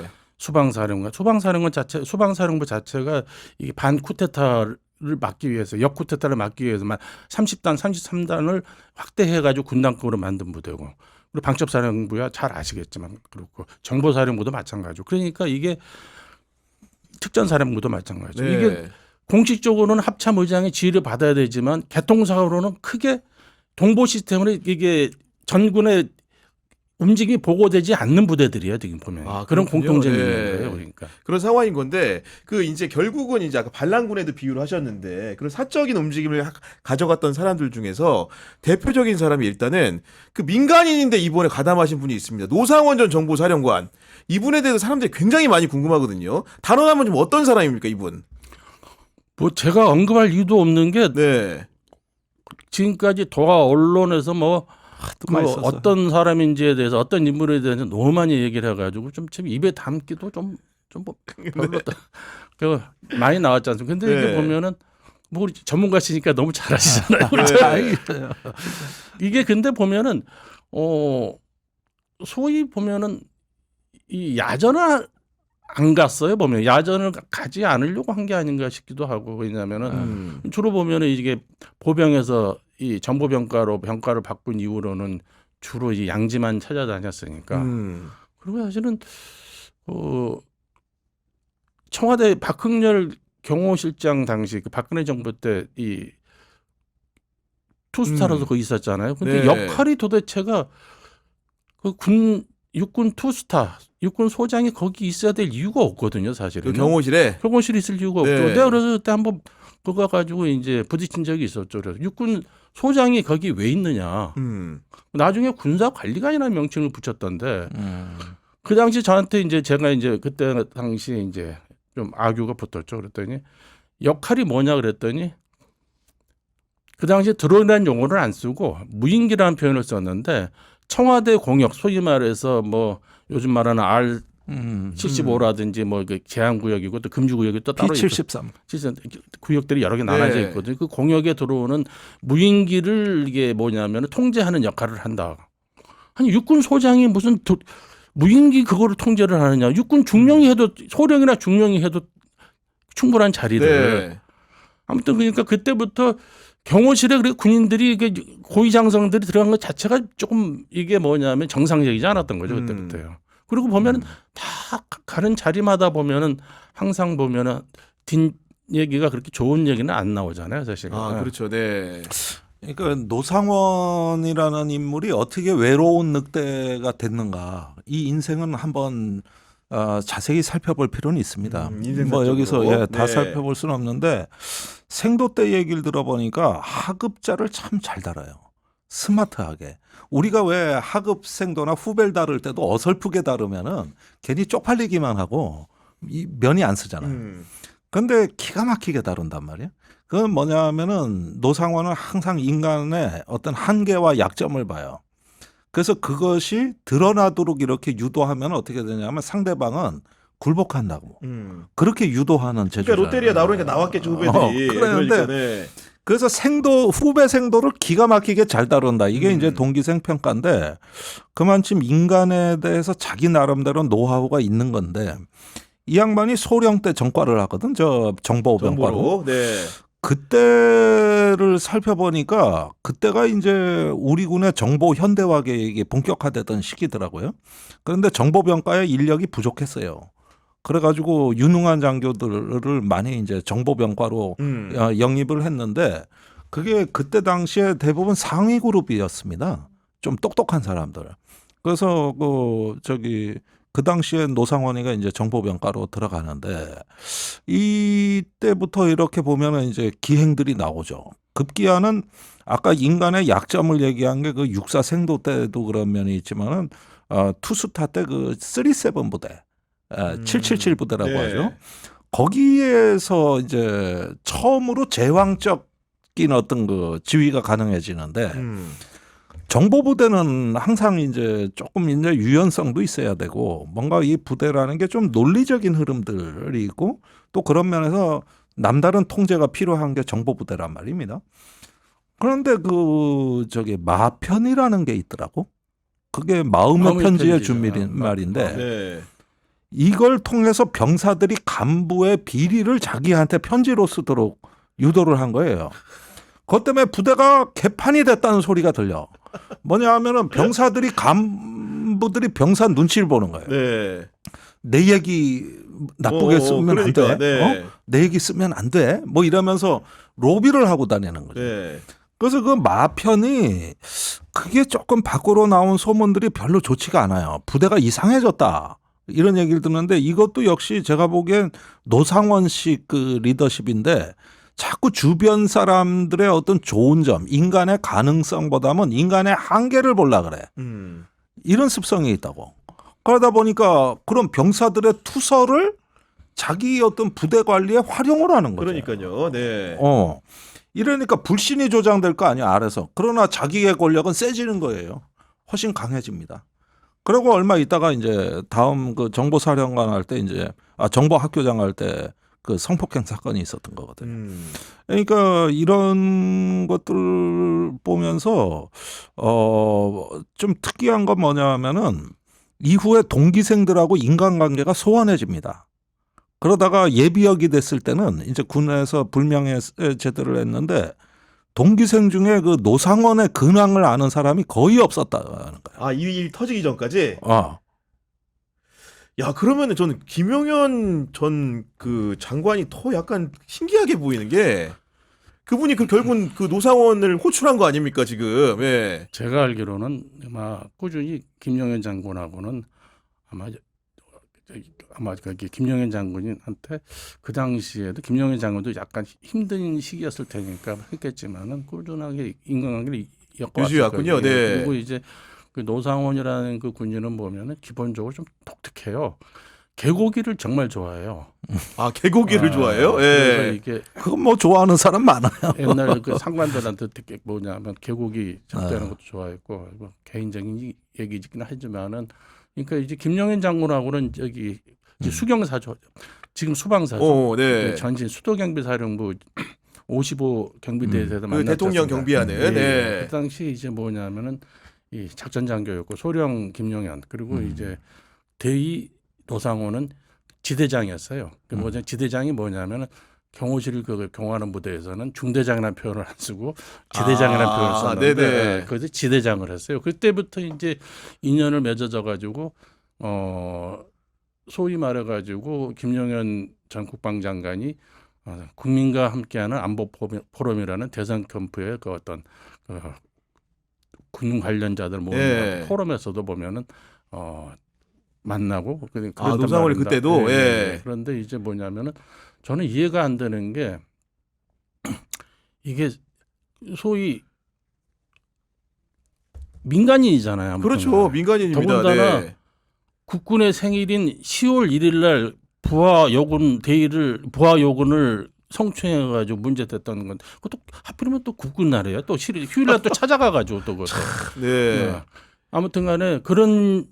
수방사령부 자체가 이 반쿠데타를 막기 위해서 역쿠데타를 막기 위해서만 30단, 33단을 확대해가지고 군단급으로 만든 부대고 그리고 방첩사령부야 잘 아시겠지만 그렇고 정보사령부도 마찬가지고 그러니까 이게 특전사령부도 마찬가지죠. 네. 이게 공식적으로는 합참의장의 지휘를 받아야 되지만 개통상으로는 크게 동보 시스템으로 이게 전군의 움직임이 보고되지 않는 부대들이에요. 지금 보면 아, 그런 그렇군요. 공통점이 네. 있는 거예요. 그러니까 그런 상황인 건데 그 이제 결국은 이제 아까 반란군에도 비유를 하셨는데 그런 사적인 움직임을 가져갔던 사람들 중에서 대표적인 사람이 일단은 그 민간인인데 이번에 가담하신 분이 있습니다. 노상원 전 정보사령관. 이분에 대해서 사람들이 굉장히 많이 궁금하거든요. 단언하면 좀 어떤 사람입니까, 이분? 뭐 제가 언급할 이유도 없는 게 네. 지금까지 도하 언론에서 뭐 그 많이 썼어요. 어떤 사람인지에 대해서 어떤 인물에 대해서 너무 많이 얘기를 해가지고 좀 입에 담기도 좀 뭐 별로 그 많이 나왔지 않습니까? 근데 이게 네. 보면은 뭐 우리 전문가시니까 너무 잘하시잖아요. 네. 이게 근데 보면은 소위 보면은 이 야전을 안 갔어요. 보면 야전을 가지 않으려고 한 게 아닌가 싶기도 하고 왜냐하면은 주로 보면은 이게 보병에서 이 정보병과로 병과를 바꾼 이후로는 주로 이 양지만 찾아다녔으니까 그리고 사실은 청와대 박흥렬 경호실장 당시 그 박근혜 정부 때 이 투스타로서 거기 있었잖아요. 근데 네. 역할이 도대체가 그 육군 투스타 육군 소장이 거기 있어야 될 이유가 없거든요, 사실은. 그 경호실에 경호실에 있을 이유가 네. 없죠. 내가 그래서 그때 한번 그거 가지고 이제 부딪힌 적이 있었죠. 그래서 육군 소장이 거기 왜 있느냐. 나중에 군사관리관이라는 명칭을 붙였던데 그 당시 저한테 이제 제가 이제 그때 당시에 이제 좀 악유가 붙었죠. 그랬더니 역할이 뭐냐 그랬더니 그 당시에 드론이라는 용어를 안 쓰고 무인기라는 표현을 썼는데 청와대 공역 소위 말해서 뭐 요즘 말하는 음. 75라든지 뭐 제한구역이고 또 금지구역이 또 따로 있고 P73. 구역들이 여러 개 나눠져 네. 있거든요. 그 공역에 들어오는 무인기를 이게 뭐냐면 통제하는 역할을 한다. 아니 육군 소장이 무슨 무인기 그거를 통제를 하느냐. 육군 중령이 해도 소령이나 중령이 해도 충분한 자리를. 네. 아무튼 그러니까 그때부터 경호실에 그래 군인들이 이게 고위장성들이 들어간 것 자체가 조금 이게 뭐냐면 정상적이지 않았던 거죠. 그때부터요. 그리고 보면은 다 가는 자리마다 보면은 항상 보면은 뒷 얘기가 그렇게 좋은 얘기는 안 나오잖아요, 사실. 아, 그렇죠. 네. 그러니까 노상원이라는 인물이 어떻게 외로운 늑대가 됐는가 이 인생은 한번 자세히 살펴볼 필요는 있습니다. 인생 뭐 여기서 사적으로. 다 네. 살펴볼 수는 없는데 생도 때 얘기를 들어보니까 하급자를 참 잘 달아요. 스마트하게. 우리가 왜 하급생도나 후배를 다룰 때도 어설프게 다루면은 괜히 쪽팔리기만 하고 이 면이 안 쓰잖아요. 근데 기가 막히게 다룬단 말이에요. 그건 뭐냐면은 노상원은 항상 인간의 어떤 한계와 약점을 봐요. 그래서 그것이 드러나도록 이렇게 유도하면 어떻게 되냐면 상대방은 굴복한다고. 그렇게 유도하는 제주잖아요. 그러니까 롯데리아 나오니까 나왔겠죠, 후배들이. 그런데 그러니까, 네. 그래서 후배 생도를 기가 막히게 잘 다룬다. 이게 이제 동기생 평가인데 그만큼 인간에 대해서 자기 나름대로 노하우가 있는 건데 이 양반이 소령 때 전과를 하거든. 저 정보병과로. 정보로. 네. 그때를 살펴보니까 그때가 이제 우리 군의 정보 현대화 계획이 본격화되던 시기더라고요. 그런데 정보병과의 인력이 부족했어요. 그래가지고 유능한 장교들을 많이 이제 정보병과로 영입을 했는데 그게 그때 당시에 대부분 상위 그룹이었습니다. 좀 똑똑한 사람들. 그래서 그 당시에 노상원이가 이제 정보병과로 들어가는데 이때부터 이렇게 보면은 이제 기행들이 나오죠. 급기야는 아까 인간의 약점을 얘기한 게 그 육사 생도 때도 그런 면이 있지만은 투스타 때 그 37 부대, 777 부대라고 네. 하죠. 거기에서 이제 처음으로 제왕적인 어떤 그 지위가 가능해지는데 정보부대는 항상 이제 조금 이제 유연성도 있어야 되고 뭔가 이 부대라는 게 좀 논리적인 흐름들이 있고 또 그런 면에서 남다른 통제가 필요한 게 정보부대란 말입니다. 그런데 마편이라는 게 있더라고. 그게 마음의 편지의 준비인 말인데 네. 이걸 통해서 병사들이 간부의 비리를 자기한테 편지로 쓰도록 유도를 한 거예요. 그것 때문에 부대가 개판이 됐다는 소리가 들려. 뭐냐 하면은 병사들이 간부들이 병사 눈치를 보는 거예요. 네. 내 얘기 나쁘게 쓰면 안 돼. 네. 내 얘기 쓰면 안 돼. 뭐 이러면서 로비를 하고 다니는 거죠. 네. 그래서 그 마편이 그게 조금 밖으로 나온 소문들이 별로 좋지가 않아요. 부대가 이상해졌다. 이런 얘기를 듣는데 이것도 역시 제가 보기엔 노상원식 그 리더십인데 자꾸 주변 사람들의 어떤 좋은 점, 인간의 가능성보다는 인간의 한계를 보려 그래. 이런 습성이 있다고. 그러다 보니까 그런 병사들의 투서를 자기 어떤 부대 관리에 활용을 하는 거죠. 그러니까요. 네. 이러니까 불신이 조장될 거 아니야, 아래서. 그러나 자기의 권력은 세지는 거예요. 훨씬 강해집니다. 그리고 얼마 있다가 이제 다음 그 정보사령관 할 때 이제 정보학교장 할 때 그 성폭행 사건이 있었던 거거든요. 그러니까 이런 것들 보면서 좀 특이한 건 뭐냐면은 이후에 동기생들하고 인간관계가 소원해집니다. 그러다가 예비역이 됐을 때는 이제 군에서 불명예 제대를 했는데 동기생 중에 그 노상원의 근황을 아는 사람이 거의 없었다는 거예요. 이 일 터지기 전까지? 야, 그러면은 저는 김용현 전 그 장관이 더 약간 신기하게 보이는 게 그분이 결국은 그 노상원을 호출한 거 아닙니까, 지금? 예. 제가 알기로는 아마 꾸준히 김영현 장군하고는 아마 김영현 장군한테 그 당시에도 김영현 장군도 약간 힘든 시기였을 테니까 했겠지만은 꾸준하게 인간관계를 유지해왔군요. 네. 그리고 이제 그 노상원이라는 그 군인은 보면은 기본적으로 좀 독특해요. 개고기를 정말 좋아해요. 개고기를 좋아해요? 그래서 예. 이게 그건 뭐 좋아하는 사람 많아요. 옛날 그 상관들한테 특히 뭐냐면 개고기 접대하는 것도 좋아했고 뭐 개인적인 얘기이긴 하지만은 그러니까 이제 김영현 장군하고는 저기 이제 수경사죠. 지금 수방사죠. 오, 네. 전신 수도경비사령부 55 경비대에서 그 만났지 대통령 않습니까? 경비하는. 예, 네. 그 당시 이제 뭐냐면은 이 작전장교였고 소령 김용현 그리고 이제 대위 노상호는 지대장이었어요. 그 뭐냐 지대장이 뭐냐면은 경호실 그 경호하는 부대에서는 중대장이라는 표현을 안 쓰고 지대장이라는 아, 표현을 썼는데 네네. 그래서 지대장을 했어요. 그때부터 이제 인연을 맺어져 가지고 소위 말해 가지고 김용현 전 국방장관이 국민과 함께하는 안보 포럼이라는 대선 캠프의 그 어떤 군인 관련자들 모임 예. 포럼에서도 보면은 만나고 아, 노상원이 그때도? 예. 그런데 이제 뭐냐면은 저는 이해가 안 되는 게 이게 소위 민간인이잖아요. 아무튼 그렇죠. 민간인입니다. 더군다나 네. 국군의 생일인 10월 1일 날 부하 요군을 성추행해가지고 문제됐다는 건 그것도 하필이면 또 국군 날이에요. 또 휴일날 또 찾아가가지고 또 그것도. 네. 네. 아무튼간에 그런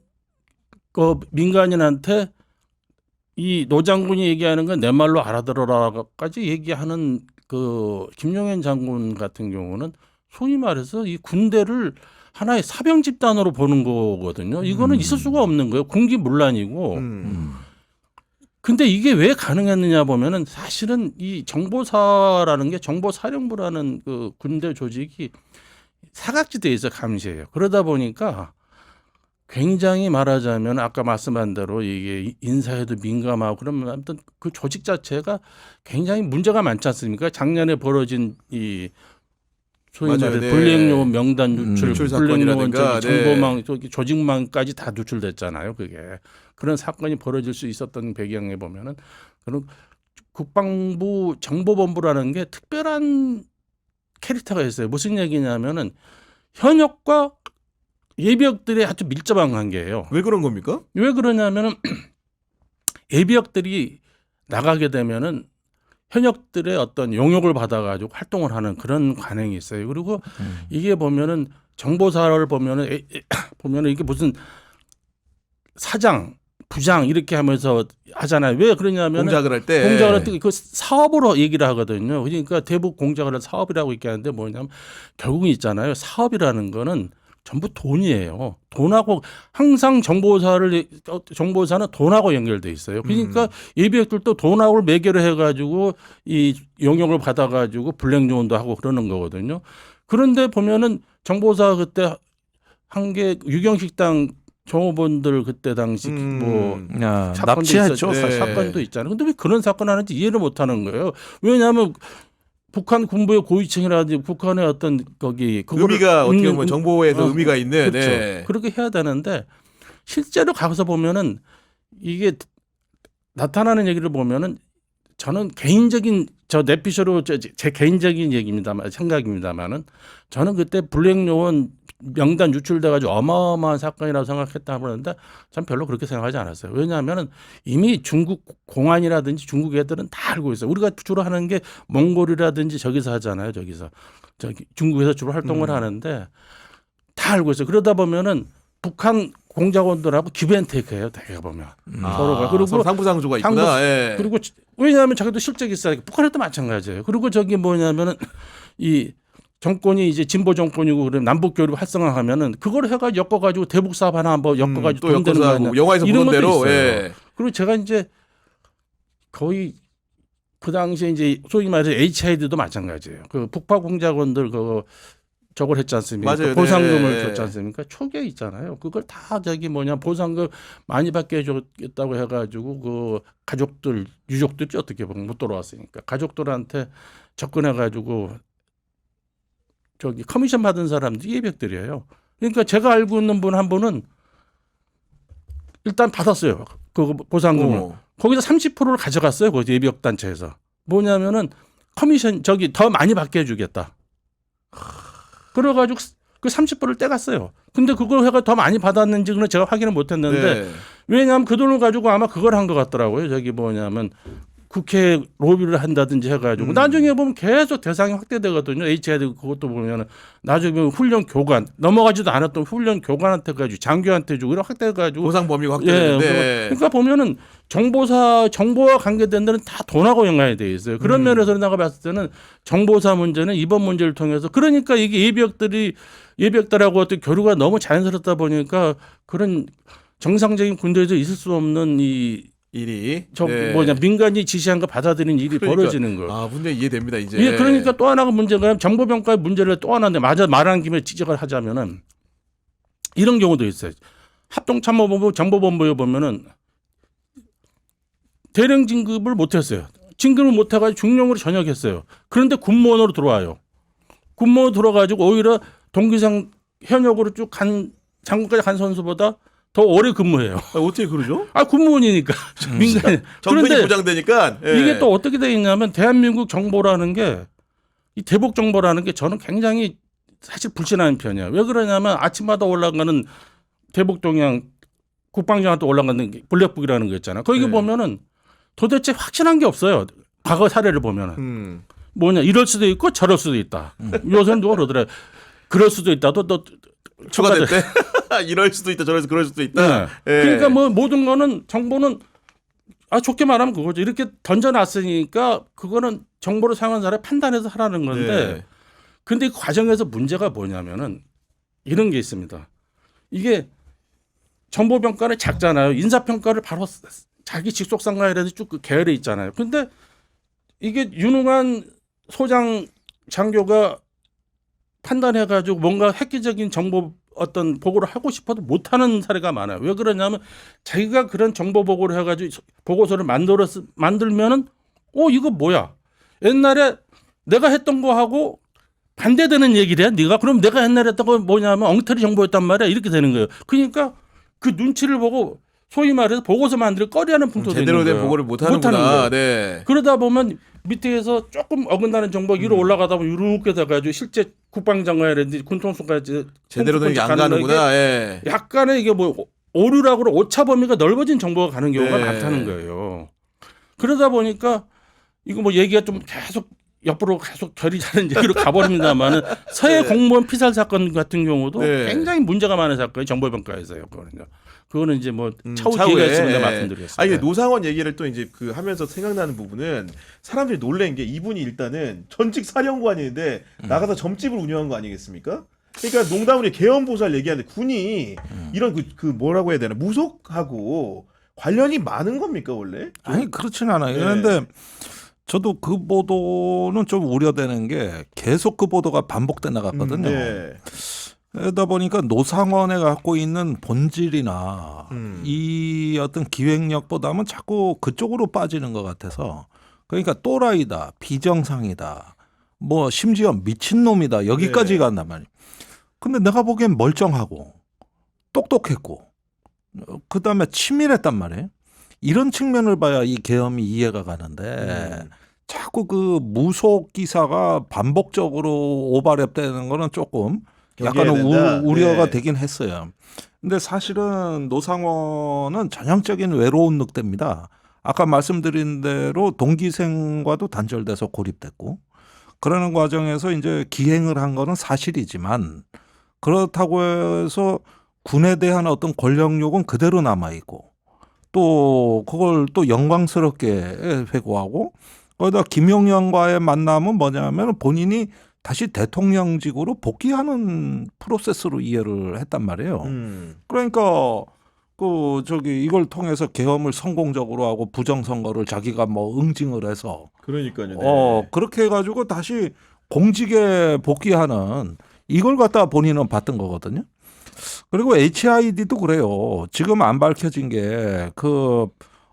그 민간인한테 이 노 장군이 얘기하는 건 내 말로 알아들어라까지 얘기하는 그 김용현 장군 같은 경우는 소위 말해서 이 군대를 하나의 사병 집단으로 보는 거거든요. 이거는 있을 수가 없는 거예요. 군기문란이고. 근데 이게 왜 가능했느냐 보면은 사실은 이 정보사라는 게 정보사령부라는 그 군대 조직이 사각지대에 있어 감시해요. 그러다 보니까 굉장히 말하자면 아까 말씀한 대로 이게 인사에도 민감하고 그러면 아무튼 그 조직 자체가 굉장히 문제가 많지 않습니까? 작년에 벌어진 이 소위 맞아요. 말해 네. 불량요원 명단 누출, 누출 불량요원 사건이라든가, 정보망, 조직망까지 다 누출됐잖아요. 그게 그런 사건이 벌어질 수 있었던 배경에 보면은 그런 국방부 정보본부라는 게 특별한 캐릭터가 있어요. 무슨 얘기냐면은 현역과 예비역들의 아주 밀접한 관계예요. 왜 그런 겁니까? 왜 그러냐면은 예비역들이 나가게 되면은 현역들의 어떤 용역을 받아가지고 활동을 하는 그런 관행이 있어요. 그리고 이게 보면은 정보사를 보면은 이게 무슨 사장, 부장 이렇게 하면서 하잖아요. 왜 그러냐면은 공작을 할 때. 공작을 할 때 그 사업으로 얘기를 하거든요. 그러니까 대북 공작을 할 사업이라고 얘기 하는데 뭐냐면 결국은 있잖아요. 사업이라는 거는 전부 돈이에요. 돈하고 항상 정보사는 돈하고 연결돼 있어요. 그러니까 예비역들도 돈하고 매개를 해가지고 이 용역을 받아가지고 불량 요원도 하고 그러는 거거든요. 그런데 보면은 정보사 그때 한 게 유경식당 종업원들 그때 당시 뭐 사건도 납치했죠. 있었죠. 네. 사건도 있잖아요. 근데 왜 그런 사건 하는지 이해를 못하는 거예요. 왜냐하면 북한 군부의 고위층이라든지 북한의 어떤 거기 의미가 어떻게 보면 정보에도 의미가 있는. 그렇죠. 네. 그렇게 해야 되는데 실제로 가서 보면은 이게 나타나는 얘기를 보면은 저는 개인적인 저 내피셜로 제 개인적인 얘기입니다만 생각입니다만은 저는 그때 불량 요원 명단 유출돼가지고 어마어마한 사건이라고 생각했다 그러는데 전 별로 그렇게 생각하지 않았어요. 왜냐하면은 이미 중국 공안이라든지 중국 애들은 다 알고 있어요. 우리가 주로 하는 게 몽골이라든지 저기서 하잖아요. 저기 중국에서 주로 활동을 하는데 다 알고 있어요. 그러다 보면은 북한 공작원들하고 기브앤테이크예요. 대개 보면 서로가 그리고 서로 상부상조가 있구나. 예. 그리고 왜냐하면 자기도 실적이 있어요. 북한에도 마찬가지예요. 그리고 저기 뭐냐면은 이 정권이 이제 진보 정권이고 그러면 남북 교류 활성화하면은 그걸 해가 엮어가지고 대북 사업 하나 한번 엮어가지고 또 돈 되는 거 엮어서 아니야. 하고 영화에서 이런 보는 것도 대로. 있어요. 예. 그리고 제가 이제 거의 그 당시에 이제 소위 말해서 HID도 마찬가지예요. 그 북파 공작원들 저걸 했지 않습니까? 맞아요. 보상금을 네. 줬지 않습니까? 초기에 있잖아요. 그걸 다 보상금 많이 받게 해줬다고 해가지고 그 가족들, 유족들이 어떻게 보면 못 돌아왔으니까 가족들한테 접근해가지고 저기 커미션 받은 사람들이 예비역들이에요. 그러니까 제가 알고 있는 분 한 분은 일단 받았어요. 그 보상금을. 거기서 30%를 가져갔어요. 그 예비역 단체에서. 뭐냐면은 커미션 더 많이 받게 해주겠다. 그래가지고 그 30%를 떼갔어요. 근데 그걸 해가 더 많이 받았는지는 제가 확인을 못했는데 네. 왜냐하면 그 돈을 가지고 아마 그걸 한 것 같더라고요. 저기 뭐냐면 국회 로비를 한다든지 해가지고 나중에 보면 계속 대상이 확대되거든요. HID 그것도 보면은 나중에 보면 훈련 교관 넘어가지도 않았던 훈련 교관한테 가지고 장교한테 주고 이런 확대해가지고 보상 범위가 예, 확대되는데. 그러니까 보면은 정보와 관계된 데는 다 돈하고 연관이 돼 있어요. 그런 면에서 내가 봤을 때는 정보사 문제는 이번 문제를 통해서 그러니까 이게 예비역들하고 어떤 교류가 너무 자연스럽다 보니까 그런 정상적인 군대에서 있을 수 없는 이 일이 민간이 지시한 거 받아들이는 일이 그러니까, 벌어지는 거. 아, 문제 이해됩니다 이제. 예, 그러니까 또 하나가 문제가 정보평가의 문제를 또 하나인데 말한 김에 지적을 하자면은 이런 경우도 있어요. 합동참모본부 정보본부에 보면은 대령 진급을 못했어요. 진급을 못해가지고 중령으로 전역했어요. 그런데 군무원으로 들어와요. 군무원으로 들어가지고 오히려 동기상 현역으로 쭉 간 장군까지 간 선수보다 더 오래 근무해요. 아, 어떻게 그러죠? 아 군무원이니까 민간. 정권이 그런데 보장되니까 예. 이게 또 어떻게 돼 있냐면 대한민국 정보라는 게 이 대북 정보라는 게 저는 굉장히 사실 불신하는 편이야. 왜 그러냐면 아침마다 올라가는 대북 동향 국방장한테 올라가는 게 블랙북이라는 거 있잖아. 거기 네. 보면은 도대체 확신한 게 없어요. 과거 사례를 보면은 뭐냐 이럴 수도 있고 저럴 수도 있다. 요새는 누가 그러더래. 그럴 수도 있다. 또 추가됐대. 이럴 수도 있다. 저럴 수 그럴 수도 있다. 네. 예. 그러니까 뭐 모든 거는 정보는 좋게 말하면 그거죠. 이렇게 던져놨으니까 그거는 정보를 사용한 사람이 판단해서 하라는 건데 네. 근데 이 과정에서 문제가 뭐냐면은 이런 게 있습니다. 이게 정보평가는 작잖아요. 인사평가를 바로 자기 직속상가에 쭉 그 계열에 있잖아요. 근데 이게 유능한 소장 장교가 판단해가지고 뭔가 획기적인 정보 어떤 보고를 하고 싶어도 못하는 사례가 많아요. 왜 그러냐면 자기가 그런 정보 보고를 해가지고 보고서를 만들면은 이거 뭐야? 옛날에 내가 했던 거하고 반대되는 얘기를 해. 네가 그럼 내가 옛날에 했던 거 뭐냐면 엉터리 정보였단 말이야. 이렇게 되는 거예요. 그러니까 그 눈치를 보고 소위 말해서 보고서 만들 꺼리하는 풍토도 있는 거예요. 제대로 된 보고를 못 하는구나. 네. 그러다 보면 밑에서 조금 어긋나는 정보가 위로 올라가다 보면 이렇게 돼가지고 실제 국방장관이라든지 군통수까지 제대로 된 게 안 가는구나. 예. 약간의 이게 뭐 오류락으로 오차 범위가 넓어진 정보가 가는 경우가 네. 많다는 거예요. 그러다 보니까 이거 뭐 얘기가 좀 계속 옆으로 계속 결이 다른 얘기로 가버립니다만은 서해 네. 공무원 피살 사건 같은 경우도 네. 굉장히 문제가 많은 사건이 정보평가에서요. 그러니까 그거는 이제 뭐 차후 차후에, 기회가 있으면 예. 말씀드리겠습니다. 아니 노상원 얘기를 또 이제 그 하면서 생각나는 부분은 사람들이 놀란 게 이분이 일단은 전직 사령관인데 나가서 점집을 운영한 거 아니겠습니까? 그러니까 농담으로 계엄보살 얘기하는데 군이 이런 그 뭐라고 해야 되나 무속하고 관련이 많은 겁니까 원래? 아니 그렇지는 않아요. 네. 그런데 저도 그 보도는 좀 우려되는 게 계속 그 보도가 반복돼 나갔거든요. 네. 그러다 보니까 노상원에 갖고 있는 본질이나 이 어떤 기획력보다는 자꾸 그쪽으로 빠지는 것 같아서 그러니까 또라이다, 비정상이다, 뭐 심지어 미친놈이다 여기까지 네. 간단 말이에요. 근데 내가 보기엔 멀쩡하고 똑똑했고 그다음에 치밀했단 말이에요. 이런 측면을 봐야 이 계엄이 이해가 가는데 자꾸 그 무속 기사가 반복적으로 오버랩되는 거는 조금 약간 된다. 우려가 네. 되긴 했어요. 근데 사실은 노상원은 전형적인 외로운 늑대입니다. 아까 말씀드린 대로 동기생과도 단절돼서 고립됐고 그러는 과정에서 이제 기행을 한 거는 사실이지만 그렇다고 해서 군에 대한 어떤 권력욕은 그대로 남아있고 또 그걸 또 영광스럽게 회고하고 거기다 김용현과의 만남은 뭐냐면 본인이 다시 대통령직으로 복귀하는 프로세스로 이해를 했단 말이에요. 그러니까 이걸 통해서 계엄을 성공적으로 하고 부정선거를 자기가 뭐 응징을 해서 그러니까요. 네. 그렇게 해가지고 다시 공직에 복귀하는 이걸 갖다가 본인은 봤던 거거든요. 그리고 HID도 그래요. 지금 안 밝혀진 게 그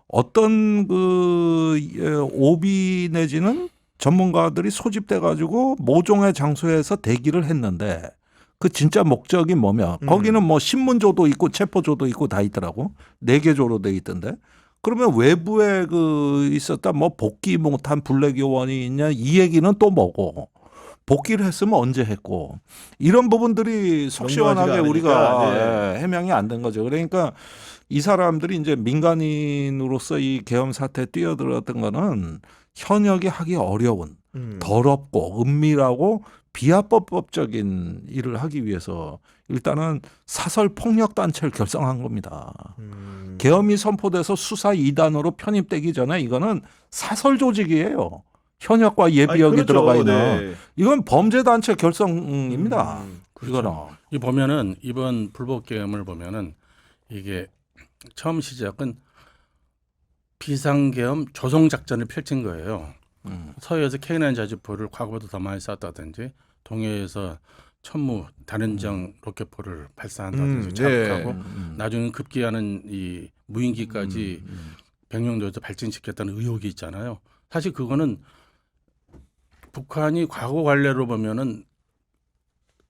어떤 그 오비 내지는 전문가들이 소집돼 가지고 모종의 장소에서 대기를 했는데 그 진짜 목적이 뭐냐? 거기는 뭐 신문조도 있고 체포조도 있고 다 있더라고. 4개조로 돼 있던데. 그러면 외부에 그 있었다 뭐 복귀 못한 블랙 요원이 있냐 이 얘기는 또 뭐고? 복귀를 했으면 언제 했고 이런 부분들이 속 시원하게 명료하지가 우리가 않으니까, 네. 해명이 안 된 거죠. 그러니까 이 사람들이 이제 민간인으로서 이 계엄 사태에 뛰어들었던 거는 현역이 하기 어려운 더럽고 은밀하고 비합법적인 일을 하기 위해서 일단은 사설 폭력 단체를 결성한 겁니다. 계엄이 선포돼서 수사 2단으로 편입되기 전에 이거는 사설 조직이에요. 현역과 예비역이 아니, 그렇죠. 들어가 있는 네. 이건 범죄 단체 결성입니다. 이거는 이 보면은 이번 불법 계엄을 보면은 이게 처음 시작은 비상계엄 조성 작전을 펼친 거예요. 서해에서 K9 자주포를 과거보다 더 많이 쐈다든지 동해에서 천무 단연장 로켓포를 발사한다든지 자극하고 나중에 급기야는 이 무인기까지 백령도에서 발진시켰다는 의혹이 있잖아요. 사실 그거는 북한이 과거 관례로 보면은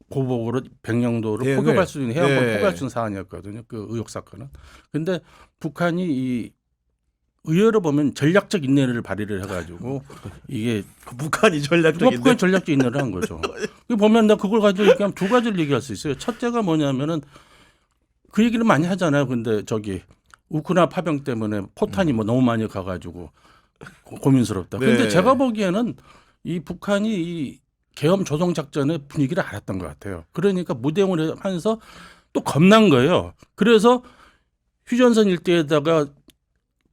보복으로 백령도로 대응을. 포격할 수 있는 해안권 네. 포격할 수 있는 사안이었거든요. 그 의혹 사건은. 근데 북한이 이 의외로 보면 전략적 인내를 발휘를 해가지고 이게 북한이 전략적인데. 북한 전략적 인내를 한 거죠. 그 보면 나 그걸 가지고 얘기하면 두 가지를 얘기할 수 있어요. 첫째가 뭐냐면은 그 얘기를 많이 하잖아요. 근데 저기 우크라 파병 때문에 포탄이 뭐 너무 많이 가가지고 고민스럽다. 근데 네. 제가 보기에는 이 북한이 이 계엄 조성 작전의 분위기를 알았던 것 같아요. 그러니까 무대응을 하면서 또 겁난 거예요. 그래서 휴전선 일대에다가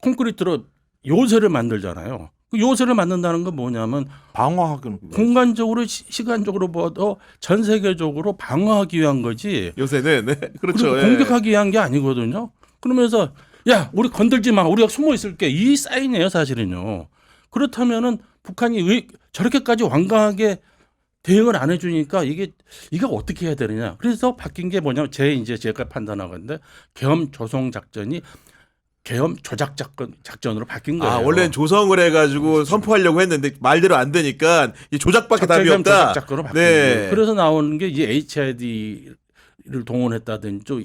콘크리트로 요새를 만들잖아요. 그 요새를 만든다는 건 뭐냐면 방어하기는 공간적으로 시간적으로 봐도 전 세계적으로 방어하기 위한 거지. 요새는 네. 그렇죠. 그리고 예. 공격하기 위한 게 아니거든요. 그러면서 야 우리 건들지 마. 우리가 숨어 있을게. 이 사인이에요 사실은요. 그렇다면은 북한이 왜 저렇게까지 완강하게 대응을 안 해주니까 이게 어떻게 해야 되느냐. 그래서 바뀐 게 뭐냐면 제가 판단하건데 계엄 조성 작전이 계엄 조작 작전으로 바뀐 거예요. 아, 원래는 조성을 해가지고 선포하려고 했는데 말대로 안 되니까 이 조작밖에 답이 없다. 조작 작전으로 바뀐 네. 거예요. 그래서 나오는 게 이제 HID를 동원했다든지 또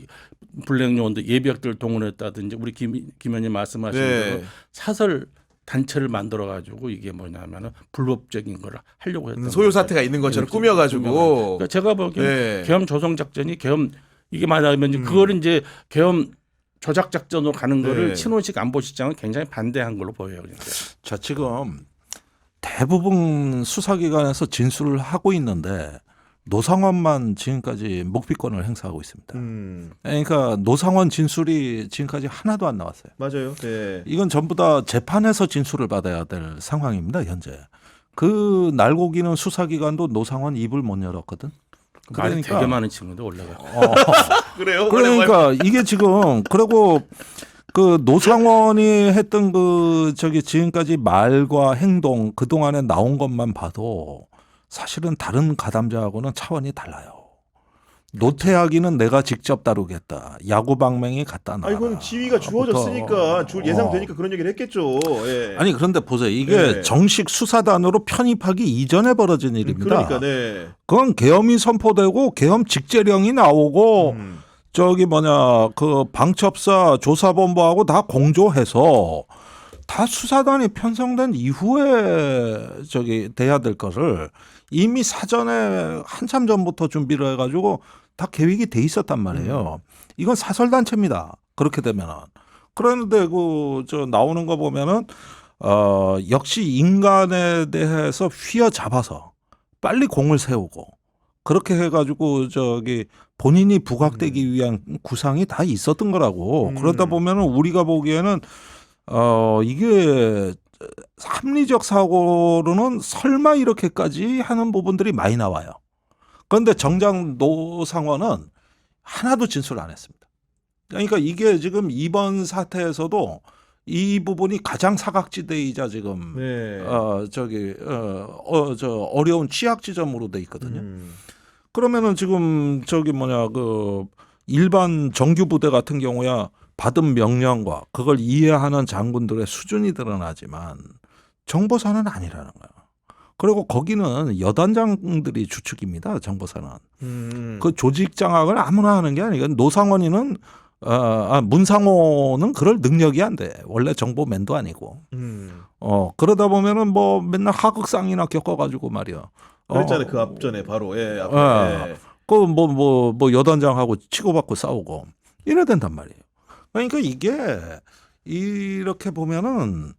블랙 요원도 예비역들을 동원했다든지 우리 김 의원님 말씀하신 네. 대로 사설 단체를 만들어 가지고 이게 뭐냐면은 불법적인 걸 하려고 했던 소요 거죠. 사태가 있는 것처럼 네, 꾸며가지고. 그러니까 제가 보기에는 네. 계엄 조성 작전이 계엄 이게 말하면 그거를 이제 계엄 조작 작전으로 가는 거를 네. 신원식 안보실장은 굉장히 반대한 걸로 보여요. 그러니까. 자, 지금 대부분 수사기관에서 진술을 하고 있는데 노상원만 지금까지 묵비권을 행사하고 있습니다. 그러니까 노상원 진술이 지금까지 하나도 안 나왔어요. 맞아요. 네. 이건 전부 다 재판에서 진술을 받아야 될 상황입니다. 현재. 그 날고기는 수사기관도 노상원 입을 못 열었거든. 말이 되게 많은 친구인데 올라가. 그래요. 그러니까 이게 지금 그리고 그 노상원이 했던 그 지금까지 말과 행동 그 동안에 나온 것만 봐도 사실은 다른 가담자하고는 차원이 달라요. 노태하기는 내가 직접 다루겠다. 야구방맹이 갖다 놔라. 아, 이건 지위가 주어졌으니까 예상되니까 그런 얘기를 했겠죠. 예. 아니 그런데 보세요. 이게 네. 정식 수사단으로 편입하기 이전에 벌어진 일입니다. 그러니까 네. 그건 계엄이 선포되고 계엄 직제령이 나오고 그 방첩사 조사본부하고 다 공조해서 다 수사단이 편성된 이후에 돼야 될 것을 이미 사전에 한참 전부터 준비를 해가지고 다 계획이 돼 있었단 말이에요. 이건 사설단체입니다. 그렇게 되면은. 그런데 나오는 거 보면은 역시 인간에 대해서 휘어잡아서 빨리 공을 세우고 그렇게 해가지고 본인이 부각되기 위한 구상이 다 있었던 거라고. 그러다 보면은 우리가 보기에는 이게 합리적 사고로는 설마 이렇게까지 하는 부분들이 많이 나와요. 그런데 정작 노상원은 하나도 진술 안 했습니다. 그러니까 이게 지금 이번 사태에서도 이 부분이 가장 사각지대이자 지금 네. 어려운 취약 지점으로 돼 있거든요. 그러면은 지금 일반 정규 부대 같은 경우야 받은 명령과 그걸 이해하는 장군들의 수준이 드러나지만 정보사는 아니라는 거예요. 그리고 거기는 여단장들이 주축입니다. 정보사는. 그 조직 장악을 아무나 하는 게 아니고 노상원이는 문상호는 그럴 능력이 안 돼. 원래 정보맨도 아니고. 그러다 보면은 뭐 맨날 하극상이나 겪어가지고 말이야. 그랬잖아요. 그 앞전에 바로. 예. 앞에. 그 여단장하고 치고받고 싸우고 이래야 된단 말이에요. 그러니까 이게 이렇게 보면은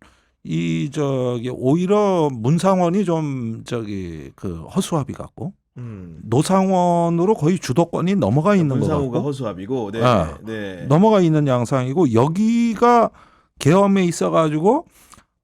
오히려 문상원이 좀 그 허수아비 같고 노상원으로 거의 주도권이 넘어가 있는 거 문상호가 같고 허수아비고, 네, 아, 네. 넘어가 있는 양상이고 여기가 계엄에 있어가지고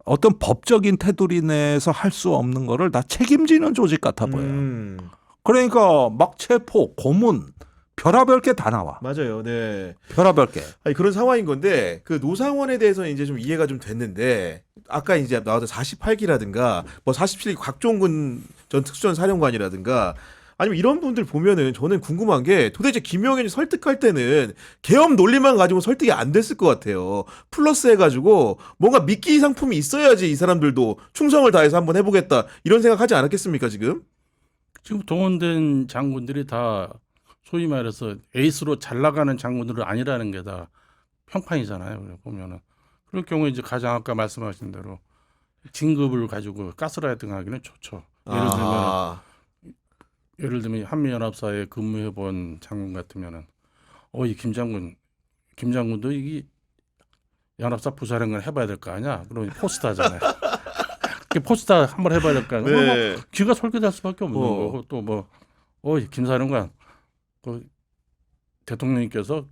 어떤 법적인 테두리 내에서 할 수 없는 거를 다 책임지는 조직 같아 보여요. 그러니까 막 체포, 고문, 별의별 게 다 나와. 맞아요, 네. 별의별 게. 아니, 그런 상황인 건데 그 노상원에 대해서는 이제 좀 이해가 좀 됐는데 아까 이제 나왔던 48기라든가 뭐 47기 곽종근 전 특수전 사령관이라든가 아니면 이런 분들 보면은 저는 궁금한 게 도대체 김영현이 설득할 때는 계엄 논리만 가지고 설득이 안 됐을 것 같아요. 플러스 해가지고 뭔가 미끼 상품이 있어야지 이 사람들도 충성을 다해서 한번 해보겠다 이런 생각하지 않았겠습니까 지금? 지금 동원된 장군들이 다 소위 말해서 에이스로 잘 나가는 장군들은 아니라는 게 다 평판이잖아요. 보면은 그럴 경우에 이제 가장 아까 말씀하신 대로 진급을 가지고 가스라이팅 하기는 좋죠. 예를 들면 한미연합사에 근무해본 장군 같으면은 이 김장군도 이 연합사 부사령관 해봐야 될 거 아니야. 그럼 포스타잖아요. 포스타 한번 해봐야 될 거 아니야. 네. 뭐 귀가 솔깃할 수밖에 없는 거고 또 뭐 김사령관 그 대통령님께서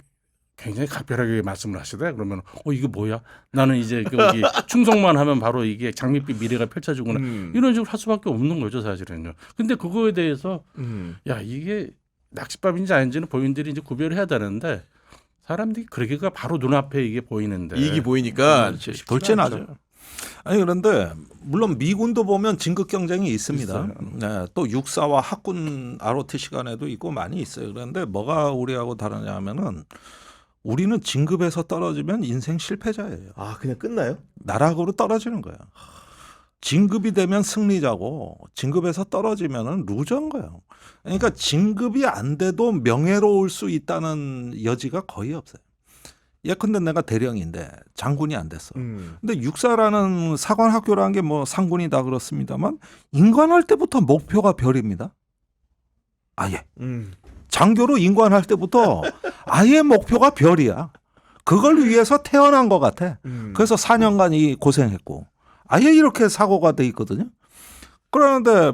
굉장히 각별하게 말씀을 하시대. 그러면 이게 뭐야? 나는 이제 여기 충성만 하면 바로 이게 장밋빛 미래가 펼쳐지구나. 이런 식으로 할 수밖에 없는 거죠, 사실은요. 근데 그거에 대해서 야 이게 낚싯밥인지 아닌지는 본인들이 이제 구별해야 되는데 사람들이 그러기가 바로 눈앞에 이게 보이는데 이익이 보이니까 돌진하죠. 아니 그런데 물론 미군도 보면 진급 경쟁이 있습니다. 네, 또 육사와 학군 ROT 시간에도 있고 많이 있어요. 그런데 뭐가 우리하고 다르냐면은 우리는 진급에서 떨어지면 인생 실패자예요. 아 그냥 끝나요? 나락으로 떨어지는 거예요. 진급이 되면 승리자고 진급에서 떨어지면은 루저인 거예요. 그러니까 진급이 안 돼도 명예로울 수 있다는 여지가 거의 없어요. 예컨대 내가 대령인데 장군이 안 됐어. 근데 육사라는 사관학교라는 게 뭐 상군이 다 그렇습니다만 인관할 때부터 목표가 별입니다. 아예. 장교로 인관할 때부터 아예 목표가 별이야. 그걸 위해서 태어난 것 같아. 그래서 4년간 이 고생했고 아예 이렇게 사고가 돼 있거든요. 그런데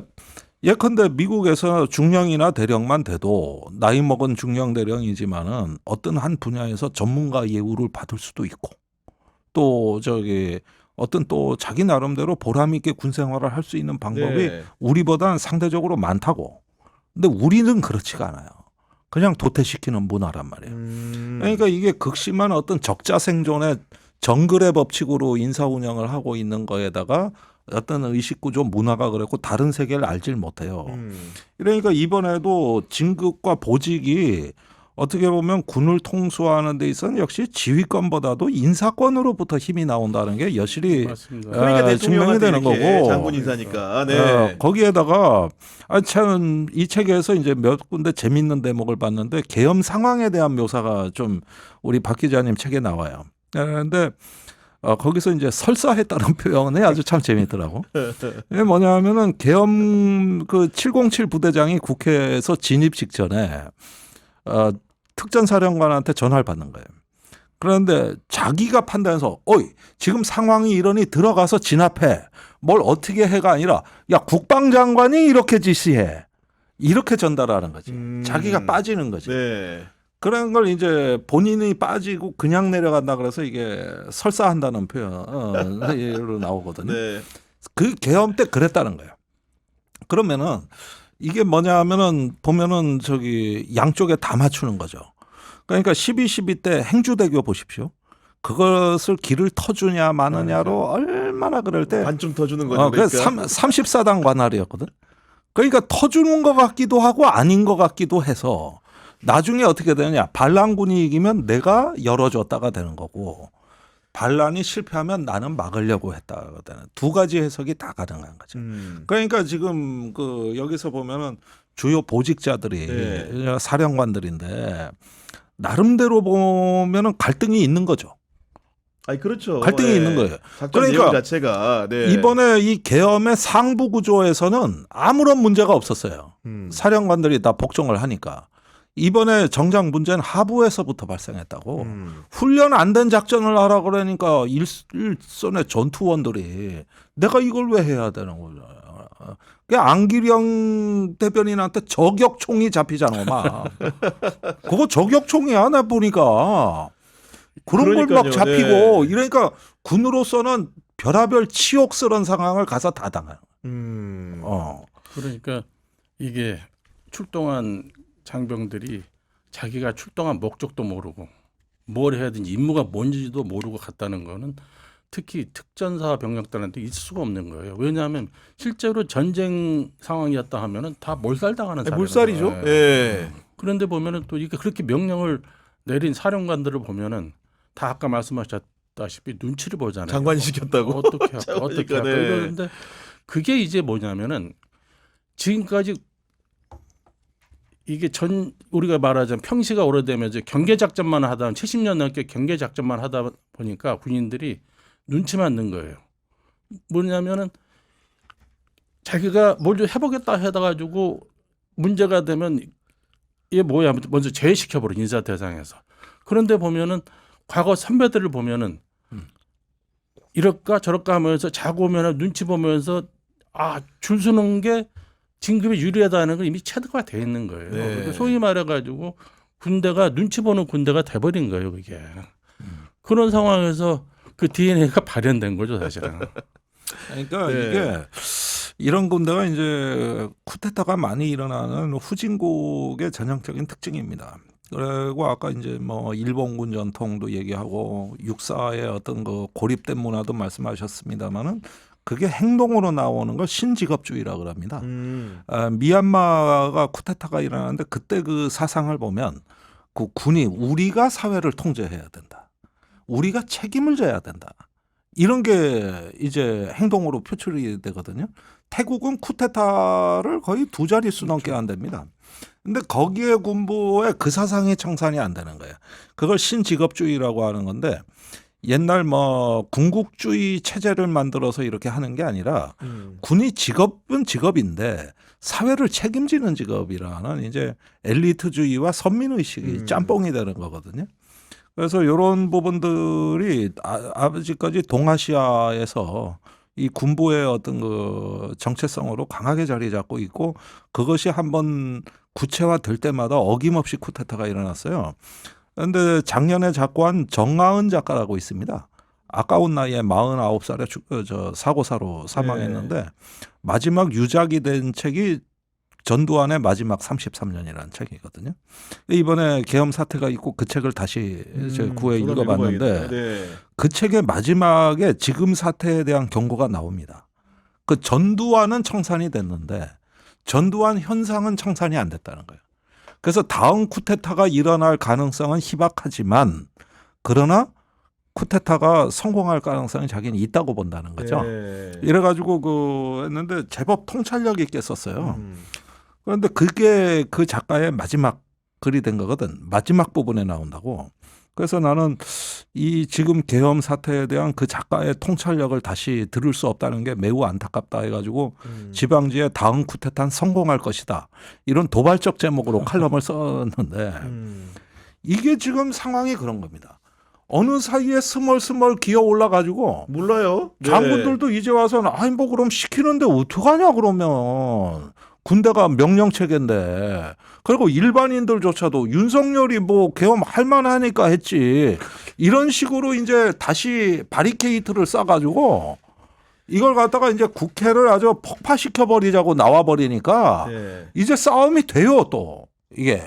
예컨대 미국에서 중령이나 대령만 돼도 나이 먹은 중령 대령이지만은 어떤 한 분야에서 전문가 예우를 받을 수도 있고 또 어떤 또 자기 나름대로 보람 있게 군 생활을 할 수 있는 방법이 네. 우리보다는 상대적으로 많다고. 근데 우리는 그렇지가 않아요. 그냥 도태시키는 문화란 말이에요. 그러니까 이게 극심한 어떤 적자 생존의 정글의 법칙으로 인사 운영을 하고 있는 거에다가 어떤 의식구조 문화가 그랬고 다른 세계를 알질 못해요. 그러니까 이번에도 진급과 보직이 어떻게 보면 군을 통수하는 데 있어서는 역시 지휘권보다도 인사권으로부터 힘이 나온다는 게 여실히 그러니까 증명이 되는 거고 장군 인사니까. 네. 거기에다가 참 이 책에서 이제 몇 군데 재밌는 대목을 봤는데 계엄 상황에 대한 묘사가 좀 우리 박 기자님 책에 나와요. 그런데 거기서 이제 설사했다는 표현이 아주 참 재미있더라고. 이게 뭐냐면은 계엄 그 707 부대장이 국회에서 진입 직전에 특전사령관한테 전화를 받는 거예요. 그런데 자기가 판단해서 지금 상황이 이러니 들어가서 진압해. 뭘 어떻게 해가 아니라 야 국방장관이 이렇게 지시해. 이렇게 전달하는 거지. 자기가 빠지는 거지. 네. 그런 걸 이제 본인이 빠지고 그냥 내려간다 그래서 이게 설사한다는 표현으로 나오거든요. 네. 그 계엄 때 그랬다는 거예요. 그러면은 이게 뭐냐 하면은 보면은 양쪽에 다 맞추는 거죠. 그러니까 12.12 때 행주대교 보십시오. 그것을 길을 터주냐 마느냐로 얼마나 그럴 때 반쯤 터주는 거죠. 그러니까. 34당 관할이었거든. 그러니까 터주는 것 같기도 하고 아닌 것 같기도 해서 나중에 어떻게 되느냐. 반란군이 이기면 내가 열어줬다가 되는 거고 반란이 실패하면 나는 막으려고 했다가 되는 두 가지 해석이 다 가능한 거죠. 그러니까 지금 여기서 보면은 주요 보직자들이 네. 사령관들인데 나름대로 보면은 갈등이 있는 거죠. 아니 그렇죠. 갈등이 네. 있는 거예요. 작전 그러니까 내용 자체가 네. 이번에 이 계엄의 상부 구조에서는 아무런 문제가 없었어요. 사령관들이 다 복종을 하니까. 이번에 정작 문제는 하부에서부터 발생했다고. 훈련 안 된 작전을 하라 그러니까 일선의 전투원들이 내가 이걸 왜 해야 되는 거야. 그 안기령 대변인한테 저격총이 잡히잖아, 막. 그거 저격총이야, 나 보니까. 그런 걸 막 그러니까요, 잡히고 네. 이러니까 군으로서는 별하별 치욕스러운 상황을 가서 다 당해요. 그러니까 이게 출동한 장병들이 자기가 출동한 목적도 모르고 뭘 해야 되는지 임무가 뭔지도 모르고 갔다는 거는 특히 특전사 병력들한테 있을 수가 없는 거예요. 왜냐하면 실제로 전쟁 상황이었다 하면은 다 몰살당하는 사례예요. 몰살이죠. 예. 그런데 보면은 또 이게 그렇게 명령을 내린 사령관들을 보면은 다 아까 말씀하셨다시피 눈치를 보잖아요. 장관이 시켰다고. 어떻게 할까, 장관이니까, 어떻게 할까. 네. 그런데 그게 이제 뭐냐면은 지금까지 이게 우리가 말하자면 평시가 오래되면서 경계 작전만 하다 70년 넘게 경계 작전만 하다 보니까 군인들이 눈치만 는 거예요. 뭐냐면은 자기가 뭘 좀 해보겠다 해다 가지고 문제가 되면 이게 뭐야 먼저 제외시켜버려 인사 대상에서. 그런데 보면은 과거 선배들을 보면은 이럴까 저럴까 하면서 자고 오면 눈치 보면서 줄 서는 게 진급이 유리하다는 건 이미 체득가 돼 있는 거예요. 네. 그러니까 소위 말해가지고 군대가 눈치 보는 군대가 돼버린 거예요, 그게. 그런 상황에서 그 DNA가 발현된 거죠, 사실은. 그러니까 네. 이게 이런 군대가 이제 쿠데타가 많이 일어나는 후진국의 전형적인 특징입니다. 그리고 아까 이제 뭐 일본군 전통도 얘기하고 육사의 어떤 그 고립된 문화도 말씀하셨습니다만은 그게 행동으로 나오는 걸 신직업주의라 그럽니다. 미얀마가 쿠데타가 일어나는데 그때 그 사상을 보면 그 군이 우리가 사회를 통제해야 된다. 우리가 책임을 져야 된다. 이런 게 이제 행동으로 표출이 되거든요. 태국은 쿠데타를 거의 2자릿수 넘게 한답니다. 근데 거기에 군부에 그 사상이 청산이 안 되는 거예요. 그걸 신직업주의라고 하는 건데 옛날 뭐 군국주의 체제를 만들어서 이렇게 하는 게 아니라 군이 직업은 직업인데 사회를 책임지는 직업이라는 이제 엘리트주의와 선민의식이 짬뽕이 되는 거거든요. 그래서 이런 부분들이 아직까지 동아시아에서 이 군부의 어떤 그 정체성으로 강하게 자리 잡고 있고 그것이 한번 구체화될 때마다 어김없이 쿠데타가 일어났어요. 그런데 작년에 작고한 정아은 작가라고 있습니다. 아까운 나이에 49살에 사고사로 사망했는데 마지막 유작이 된 책이 전두환의 마지막 33년이라는 책이거든요. 이번에 계엄 사태가 있고 그 책을 다시 구해 읽어봤는데 네. 그 책의 마지막에 지금 사태에 대한 경고가 나옵니다. 그 전두환은 청산이 됐는데 전두환 현상은 청산이 안 됐다는 거예요. 그래서 다음 쿠데타가 일어날 가능성은 희박하지만 그러나 쿠데타가 성공할 가능성이 자기는 있다고 본다는 거죠. 네. 이래가지고 했는데 제법 통찰력 있게 썼어요. 그런데 그게 그 작가의 마지막 글이 된 거거든. 마지막 부분에 나온다고. 그래서 나는 이 지금 계엄 사태에 대한 그 작가의 통찰력을 다시 들을 수 없다는 게 매우 안타깝다 해가지고 지방지에 다음 쿠데타는 성공할 것이다. 이런 도발적 제목으로 칼럼을 썼는데 이게 지금 상황이 그런 겁니다. 어느 사이에 스멀스멀 기어 올라가지고 몰라요. 네. 장군들도 이제 와서는 아니 뭐 그럼 시키는데 어떡하냐 그러면 군대가 명령체계인데 그리고 일반인들조차도 윤석열이 뭐 계엄할 만하니까 했지 이런 식으로 이제 다시 바리케이트를 쌓아가지고 이걸 갖다가 이제 국회를 아주 폭파시켜 버리자고 나와 버리니까 네. 이제 싸움이 돼요 또 이게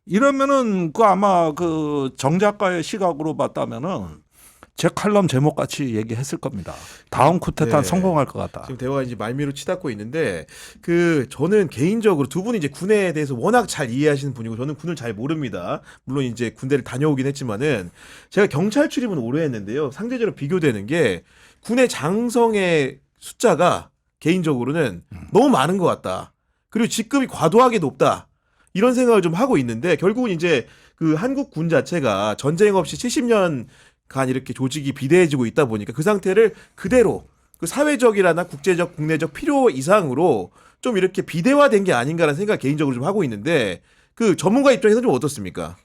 이러면은 그 아마 그 정 작가의 시각으로 봤다면은 제 칼럼 제목 같이 얘기했을 겁니다. 다음 쿠데타는 네. 성공할 것 같다. 지금 대화가 이제 말미로 치닫고 있는데 저는 개인적으로 두 분이 이제 군에 대해서 워낙 잘 이해하시는 분이고 저는 군을 잘 모릅니다. 물론 이제 군대를 다녀오긴 했지만은 제가 경찰 출입은 오래 했는데요. 상대적으로 비교되는 게 군의 장성의 숫자가 개인적으로는 너무 많은 것 같다. 그리고 직급이 과도하게 높다. 이런 생각을 좀 하고 있는데 결국은 이제 그 한국 군 자체가 전쟁 없이 70년 간 이렇게 조직이 비대해지고 있다 보니까 그 상태를 그대로 그 사회적이라나 국제적 국내적 필요 이상으로 좀 이렇게 비대화된 게 아닌가라는 생각 개인적으로 좀 하고 있는데 그 전문가 입장에서 좀 어떻습니까?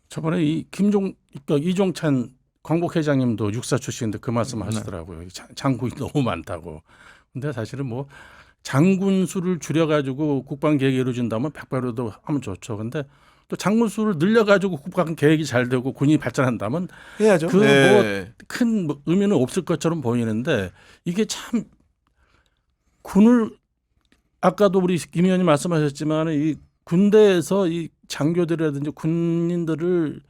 저번에 그러니까 이종찬 광복회장님도 육사 출신인데 그 말씀 하시더라고요. 장군이 너무 많다고. 근데 사실은 뭐 장군 수를 줄여가지고 국방 계획이 이루어진다면 100배로도 하면 좋죠. 근데 또 장군 수를 늘려가지고 국방 계획이 잘 되고 군이 발전한다면 해야죠. 그 네. 큰 의미는 없을 것처럼 보이는데 이게 참 군을 아까도 우리 김 의원님 말씀하셨지만 이 군대에서 이 장교들이라든지 군인들을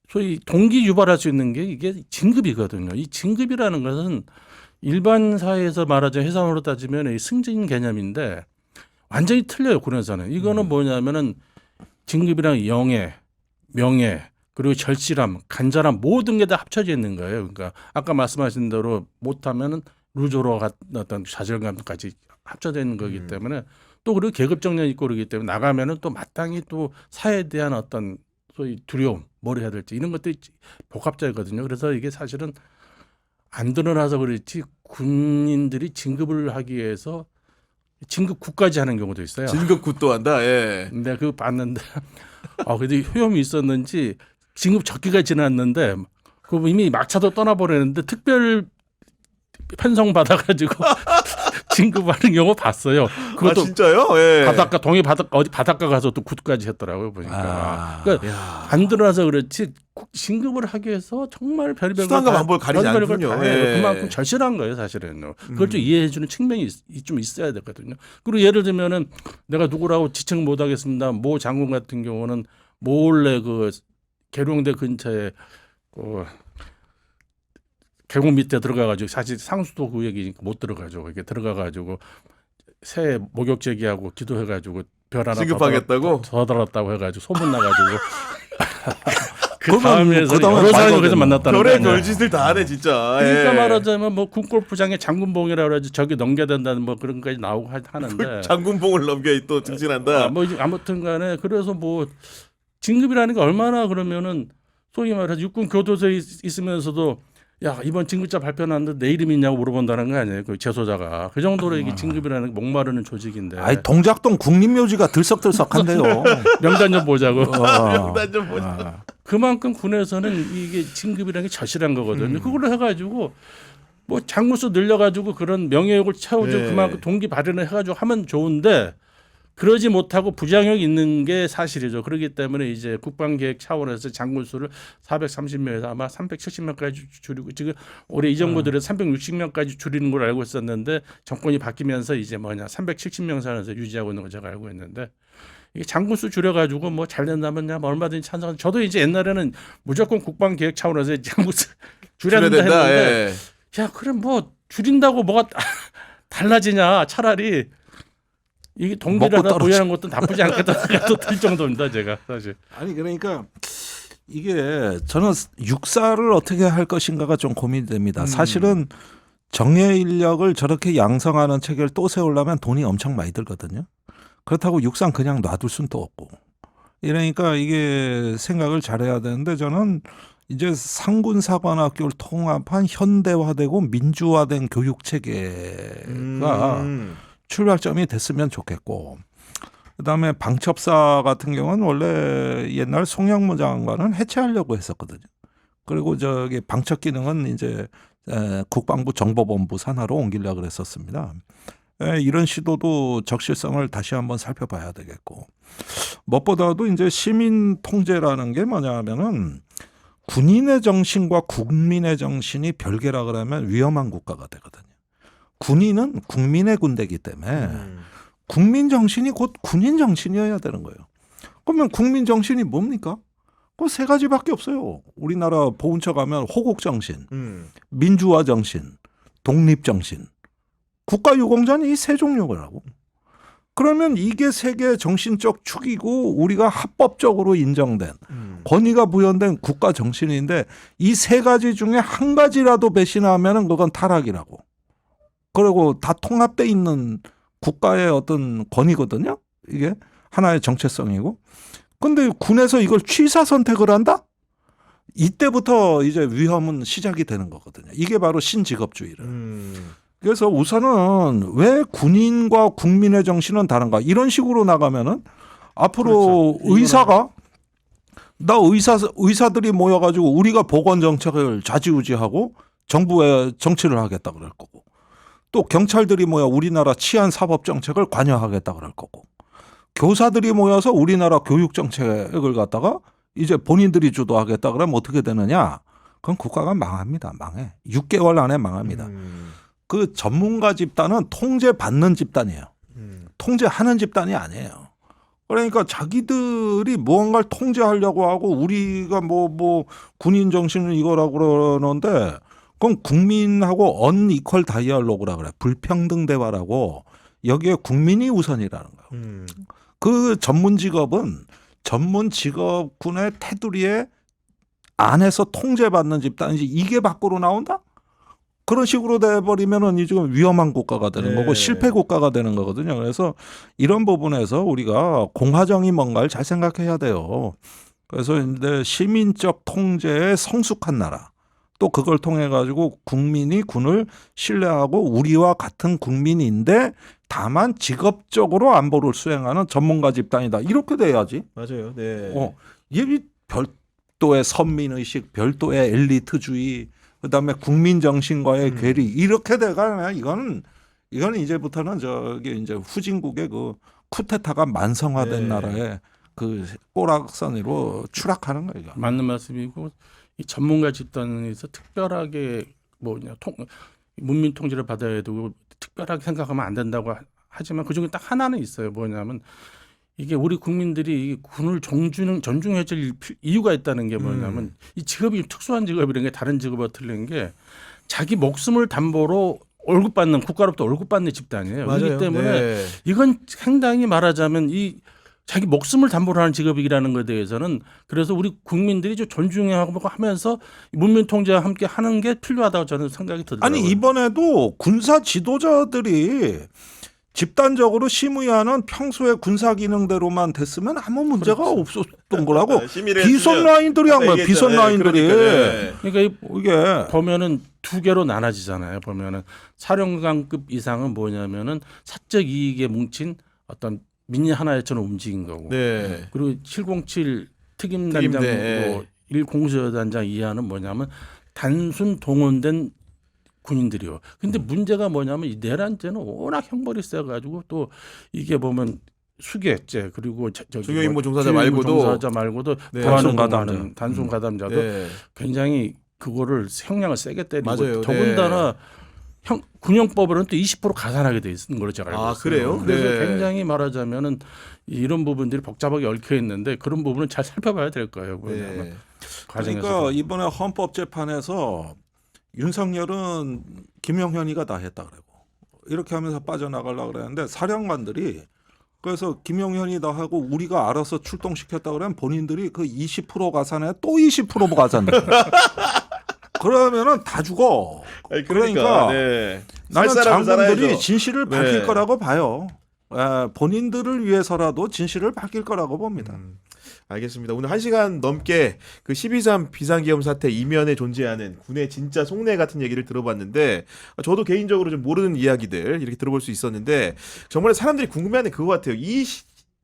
소위 동기 유발할 수 있는 게 이게 진급이거든요. 이 진급이라는 것은 일반 사회에서 말하자면 해상으로 따지면 이 승진 개념인데 완전히 틀려요. 군에서는. 이거는 뭐냐면은 진급이랑 영예, 명예, 그리고 절실함, 간절함 모든 게 다 합쳐져 있는 거예요. 그러니까 아까 말씀하신 대로 못하면은 루저로 같은 어떤 좌절감까지 합쳐져 있는 거기 때문에 또 그리고 계급 정년 있고 그러기 때문에 나가면은 또 마땅히 또 사회에 대한 어떤 소위 두려움, 뭘 해야 될지 이런 것들이 복합적이거든요. 그래서 이게 사실은 안 드러나서 그렇지 군인들이 진급을 하기 위해서 진급 9까지 하는 경우도 있어요. 진급 굿도 한다. 예. 근데 그거 봤는데 그래도 효험이 있었는지 진급 적기가 지났는데 그 이미 막차도 떠나버렸는데 특별 편성 받아가지고 진급하는 경우 봤어요. 그것도 진짜요? 예. 바닷가 동해 바닷가 어디 바닷가 가서 또 굿까지 했더라고요 보니까. 그러니까 안 드러나서 그렇지 진급을 하기 위해서 정말 별의별 수단과 방법을 가리지 않군요. 예. 그만큼 절실한 거예요 사실은. 그걸 좀 이해해주는 측면이 좀 있어야 되거든요. 그리고 예를 들면은 내가 누구라고 지칭 못하겠습니다. 모 장군 같은 경우는 몰래 그 계룡대 근처에 계곡 밑에 들어가가지고 사실 상수도 구역이니까 못 들어가죠. 이게 들어가가지고 새 목욕 제기하고 기도해가지고 별 하나 진급하겠다고? 더 달았다고 해가지고 소문 나가지고 그 그러면 다음에서 그다음에 여러 사람이 말도 그래서 만났다는 별의 거예요. 별짓을 다 하네 진짜. 그러니까 예. 말하자면 뭐 군골프장에 장군봉이라고 그러지 저기 넘겨야 된다는 뭐 그런 것까지 나오고 하는데 장군봉을 넘겨 또 증진한다. 뭐 아무튼간에 그래서 뭐 진급이라는 게 얼마나 그러면은 소위 말해서 육군 교도소에 있으면서도 야 이번 진급자 발표났는데 내 이름 있냐고 물어본다는 거 아니에요? 그 재소자가 그 정도로 이게 진급이라는 게 목마르는 조직인데. 아니 동작동 국립묘지가 들썩들썩한데요. 명단 좀 보자고. 명단 좀 보자. 그만큼 군에서는 이게 진급이라는 게 절실한 거거든요. 그걸로 해가지고 뭐 장군수 늘려가지고 그런 명예욕을 채워주고 네. 그만큼 동기 발현을 해가지고 하면 좋은데 그러지 못하고 부작용이 있는 게 사실이죠. 그렇기 때문에 이제 국방계획 차원에서 장군수를 430명에서 아마 370명까지 줄이고 지금 올해 이 정부 들에 360명까지 줄이는 걸 알고 있었는데 정권이 바뀌면서 이제 370명 선에서 유지하고 있는 거 제가 알고 있는데 이게 장군수 줄여가지고 뭐 잘 된다면 뭐 얼마든지 찬성. 저도 이제 옛날에는 무조건 국방계획 차원에서 장군수 줄여야 된다 했는데 야 그럼 뭐 줄인다고 뭐가 달라지냐 차라리 이게 동기라도 보유하는 것도 나쁘지 않겠다는 생각도 들 정도입니다. 제가 사실. 아니 그러니까 이게 저는 육사를 어떻게 할 것인가가 좀 고민됩니다. 사실은 정예 인력을 저렇게 양성하는 체계를 또 세우려면 돈이 엄청 많이 들거든요. 그렇다고 육상 그냥 놔둘 수는 또 없고. 이러니까 이게 생각을 잘해야 되는데 저는 이제 상군사관학교를 통합한 현대화되고 민주화된 교육 체계가 출발점이 됐으면 좋겠고, 그다음에 방첩사 같은 경우는 원래 옛날 송영무 장관은 해체하려고 했었거든요. 그리고 저기 방첩 기능은 이제 국방부 정보본부 산하로 옮기려고 그랬었습니다. 이런 시도도 적실성을 다시 한번 살펴봐야 되겠고, 무엇보다도 이제 시민 통제라는 게 뭐냐면은 군인의 정신과 국민의 정신이 별개라 그러면 위험한 국가가 되거든요. 군인은 국민의 군대이기 때문에 국민 정신이 곧 군인 정신이어야 되는 거예요. 그러면 국민 정신이 뭡니까? 그 세 가지밖에 없어요. 우리나라 보훈처 가면 호국 정신, 민주화 정신, 독립 정신, 국가유공자는 이 세 종류라고. 그러면 이게 세계 정신적 축이고 우리가 합법적으로 인정된 권위가 부여된 국가 정신인데 이 세 가지 중에 한 가지라도 배신하면은 그건 타락이라고. 그리고 다 통합돼 있는 국가의 어떤 권위거든요. 이게 하나의 정체성이고. 근데 군에서 이걸 취사 선택을 한다? 이때부터 이제 위험은 시작이 되는 거거든요. 이게 바로 신직업주의를. 그래서 우선은 왜 군인과 국민의 정신은 다른가? 이런 식으로 나가면은 앞으로 그렇죠. 의사가 나 의사들이 모여가지고 우리가 보건 정책을 좌지우지하고 정부에 정치를 하겠다 그럴 거고, 또 경찰들이 모여 우리나라 치안 사법 정책을 관여하겠다 그럴 거고, 교사들이 모여서 우리나라 교육 정책을 갖다가 이제 본인들이 주도하겠다 그러면 어떻게 되느냐? 그건 국가가 망합니다. 망해. 6개월 안에 망합니다. 그 전문가 집단은 통제받는 집단이에요. 통제하는 집단이 아니에요. 그러니까 자기들이 무언가를 통제하려고 하고 우리가 뭐 군인 정신은 이거라고 그러는데 그건 국민하고 언이퀄 다이얼로그라 그래. 불평등 대화라고. 여기에 국민이 우선이라는 거예요. 그 전문 직업은 전문 직업군의 테두리에 안에서 통제받는 집단이지 이게 밖으로 나온다? 그런 식으로 돼버리면은 이제 위험한 국가가 되는 거고 실패 국가가 되는 거거든요. 그래서 이런 부분에서 우리가 공화정이 뭔가를 잘 생각해야 돼요. 그래서 이제 시민적 통제에 성숙한 나라, 또 그걸 통해 가지고 국민이 군을 신뢰하고 우리와 같은 국민인데 다만 직업적으로 안보를 수행하는 전문가 집단이다. 이렇게 돼야지. 맞아요. 네. 이게 별도의 선민의식, 별도의 엘리트주의, 그다음에 국민 정신과의 괴리 이렇게 돼가면 이거는 이제부터는 저기 이제 후진국의 그 쿠데타가 만성화된 나라의 그 꼬락선으로 추락하는 거예요. 맞는 말씀이고, 이 전문가 집단에서 특별하게 문민 통제를 받아야 되고 특별하게 생각하면 안 된다고 하지만 그중에 딱 하나는 있어요. 뭐냐면 이게 우리 국민들이 군을 존중해야 될 이유가 있다는 게 뭐냐면 이 직업이 특수한 직업이라는 게 다른 직업과 틀린 게 자기 목숨을 담보로 월급 받는, 국가로부터 월급 받는 집단이에요. 맞아요. 그렇기 때문에 네. 이건 상당히 말하자면 이 자기 목숨을 담보로 하는 직업이라는 것에 대해서는 그래서 우리 국민들이 좀 존중하고 하면서 문민 통제와 함께 하는 게 필요하다고 저는 생각이 들더라고요. 아니 이번에도 군사 지도자들이 집단적으로 심의하는 평소의 군사 기능대로만 됐으면 아무 문제가 그렇죠. 없었던 거라고. 심의를 비선 했으면 라인들이 한 거야. 아까 비선 얘기했잖아요. 라인들이. 그러니까 이게 보면은 두 개로 나눠지잖아요. 보면은 사령관급 이상은 뭐냐면은 사적 이익에 뭉친 어떤 민이 하나처럼 움직인 거고. 네. 그리고 707 특임단장, 특임대. 뭐 1공수여단장 이하는 뭐냐면 단순 동원된 군인들이요. 근데 문제가 뭐냐면 이 내란죄는 워낙 형벌이 세가지고 또 이게 보면 수괴죄 그리고 중요임무 종사자 말고도 네. 단순 단순 가담자도 네. 굉장히 그거를 형량을 세게 때리고 맞아요. 더군다나 군형법으로는 또 20% 가산하게 돼 있는 걸로 제가 알고 있어요. 그래요? 그래서 네. 굉장히 말하자면은 이런 부분들이 복잡하게 얽혀 있는데 그런 부분은 잘 살펴봐야 될 거예요. 왜냐하면 네. 과정에서. 그러니까 이번에 헌법재판에서 윤석열은 김영현이가 다 했다 그러고 이렇게 하면서 빠져나가려고 그랬는데 사령관들이 그래서 김영현이 다 하고 우리가 알아서 출동시켰다 그러면 본인들이 그 20% 가산에 또 20% 가산. 그러면은 다 죽어. 아니, 그러니까 네. 나는 살 사람은 장군들이 살아야죠. 진실을 밝힐 네. 거라고 봐요. 본인들을 위해서라도 진실을 밝힐 거라고 봅니다. 알겠습니다. 오늘 1시간 넘게 그 12.3 비상계엄 사태 이면에 존재하는 군의 진짜 속내 같은 얘기를 들어봤는데 저도 개인적으로 좀 모르는 이야기들 이렇게 들어볼 수 있었는데 정말 사람들이 궁금해하는 그거 같아요.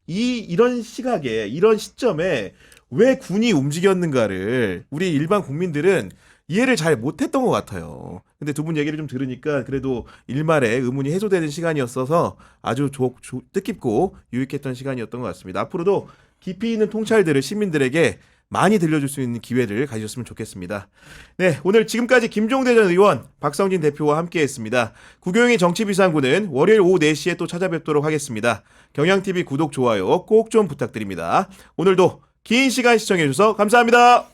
이런 시각에 이런 시점에 왜 군이 움직였는가를 우리 일반 국민들은 이해를 잘 못했던 것 같아요. 근데 두 분 얘기를 좀 들으니까 그래도 일말의 의문이 해소되는 시간이었어서 아주 뜻깊고 유익했던 시간이었던 것 같습니다. 앞으로도 깊이 있는 통찰들을 시민들에게 많이 들려줄 수 있는 기회를 가지셨으면 좋겠습니다. 네, 오늘 지금까지 김종대 전 의원, 박성진 대표와 함께했습니다. 구교영의 정치비상구는 월요일 오후 4시에 또 찾아뵙도록 하겠습니다. 경향TV 구독, 좋아요 꼭 좀 부탁드립니다. 오늘도 긴 시간 시청해주셔서 감사합니다.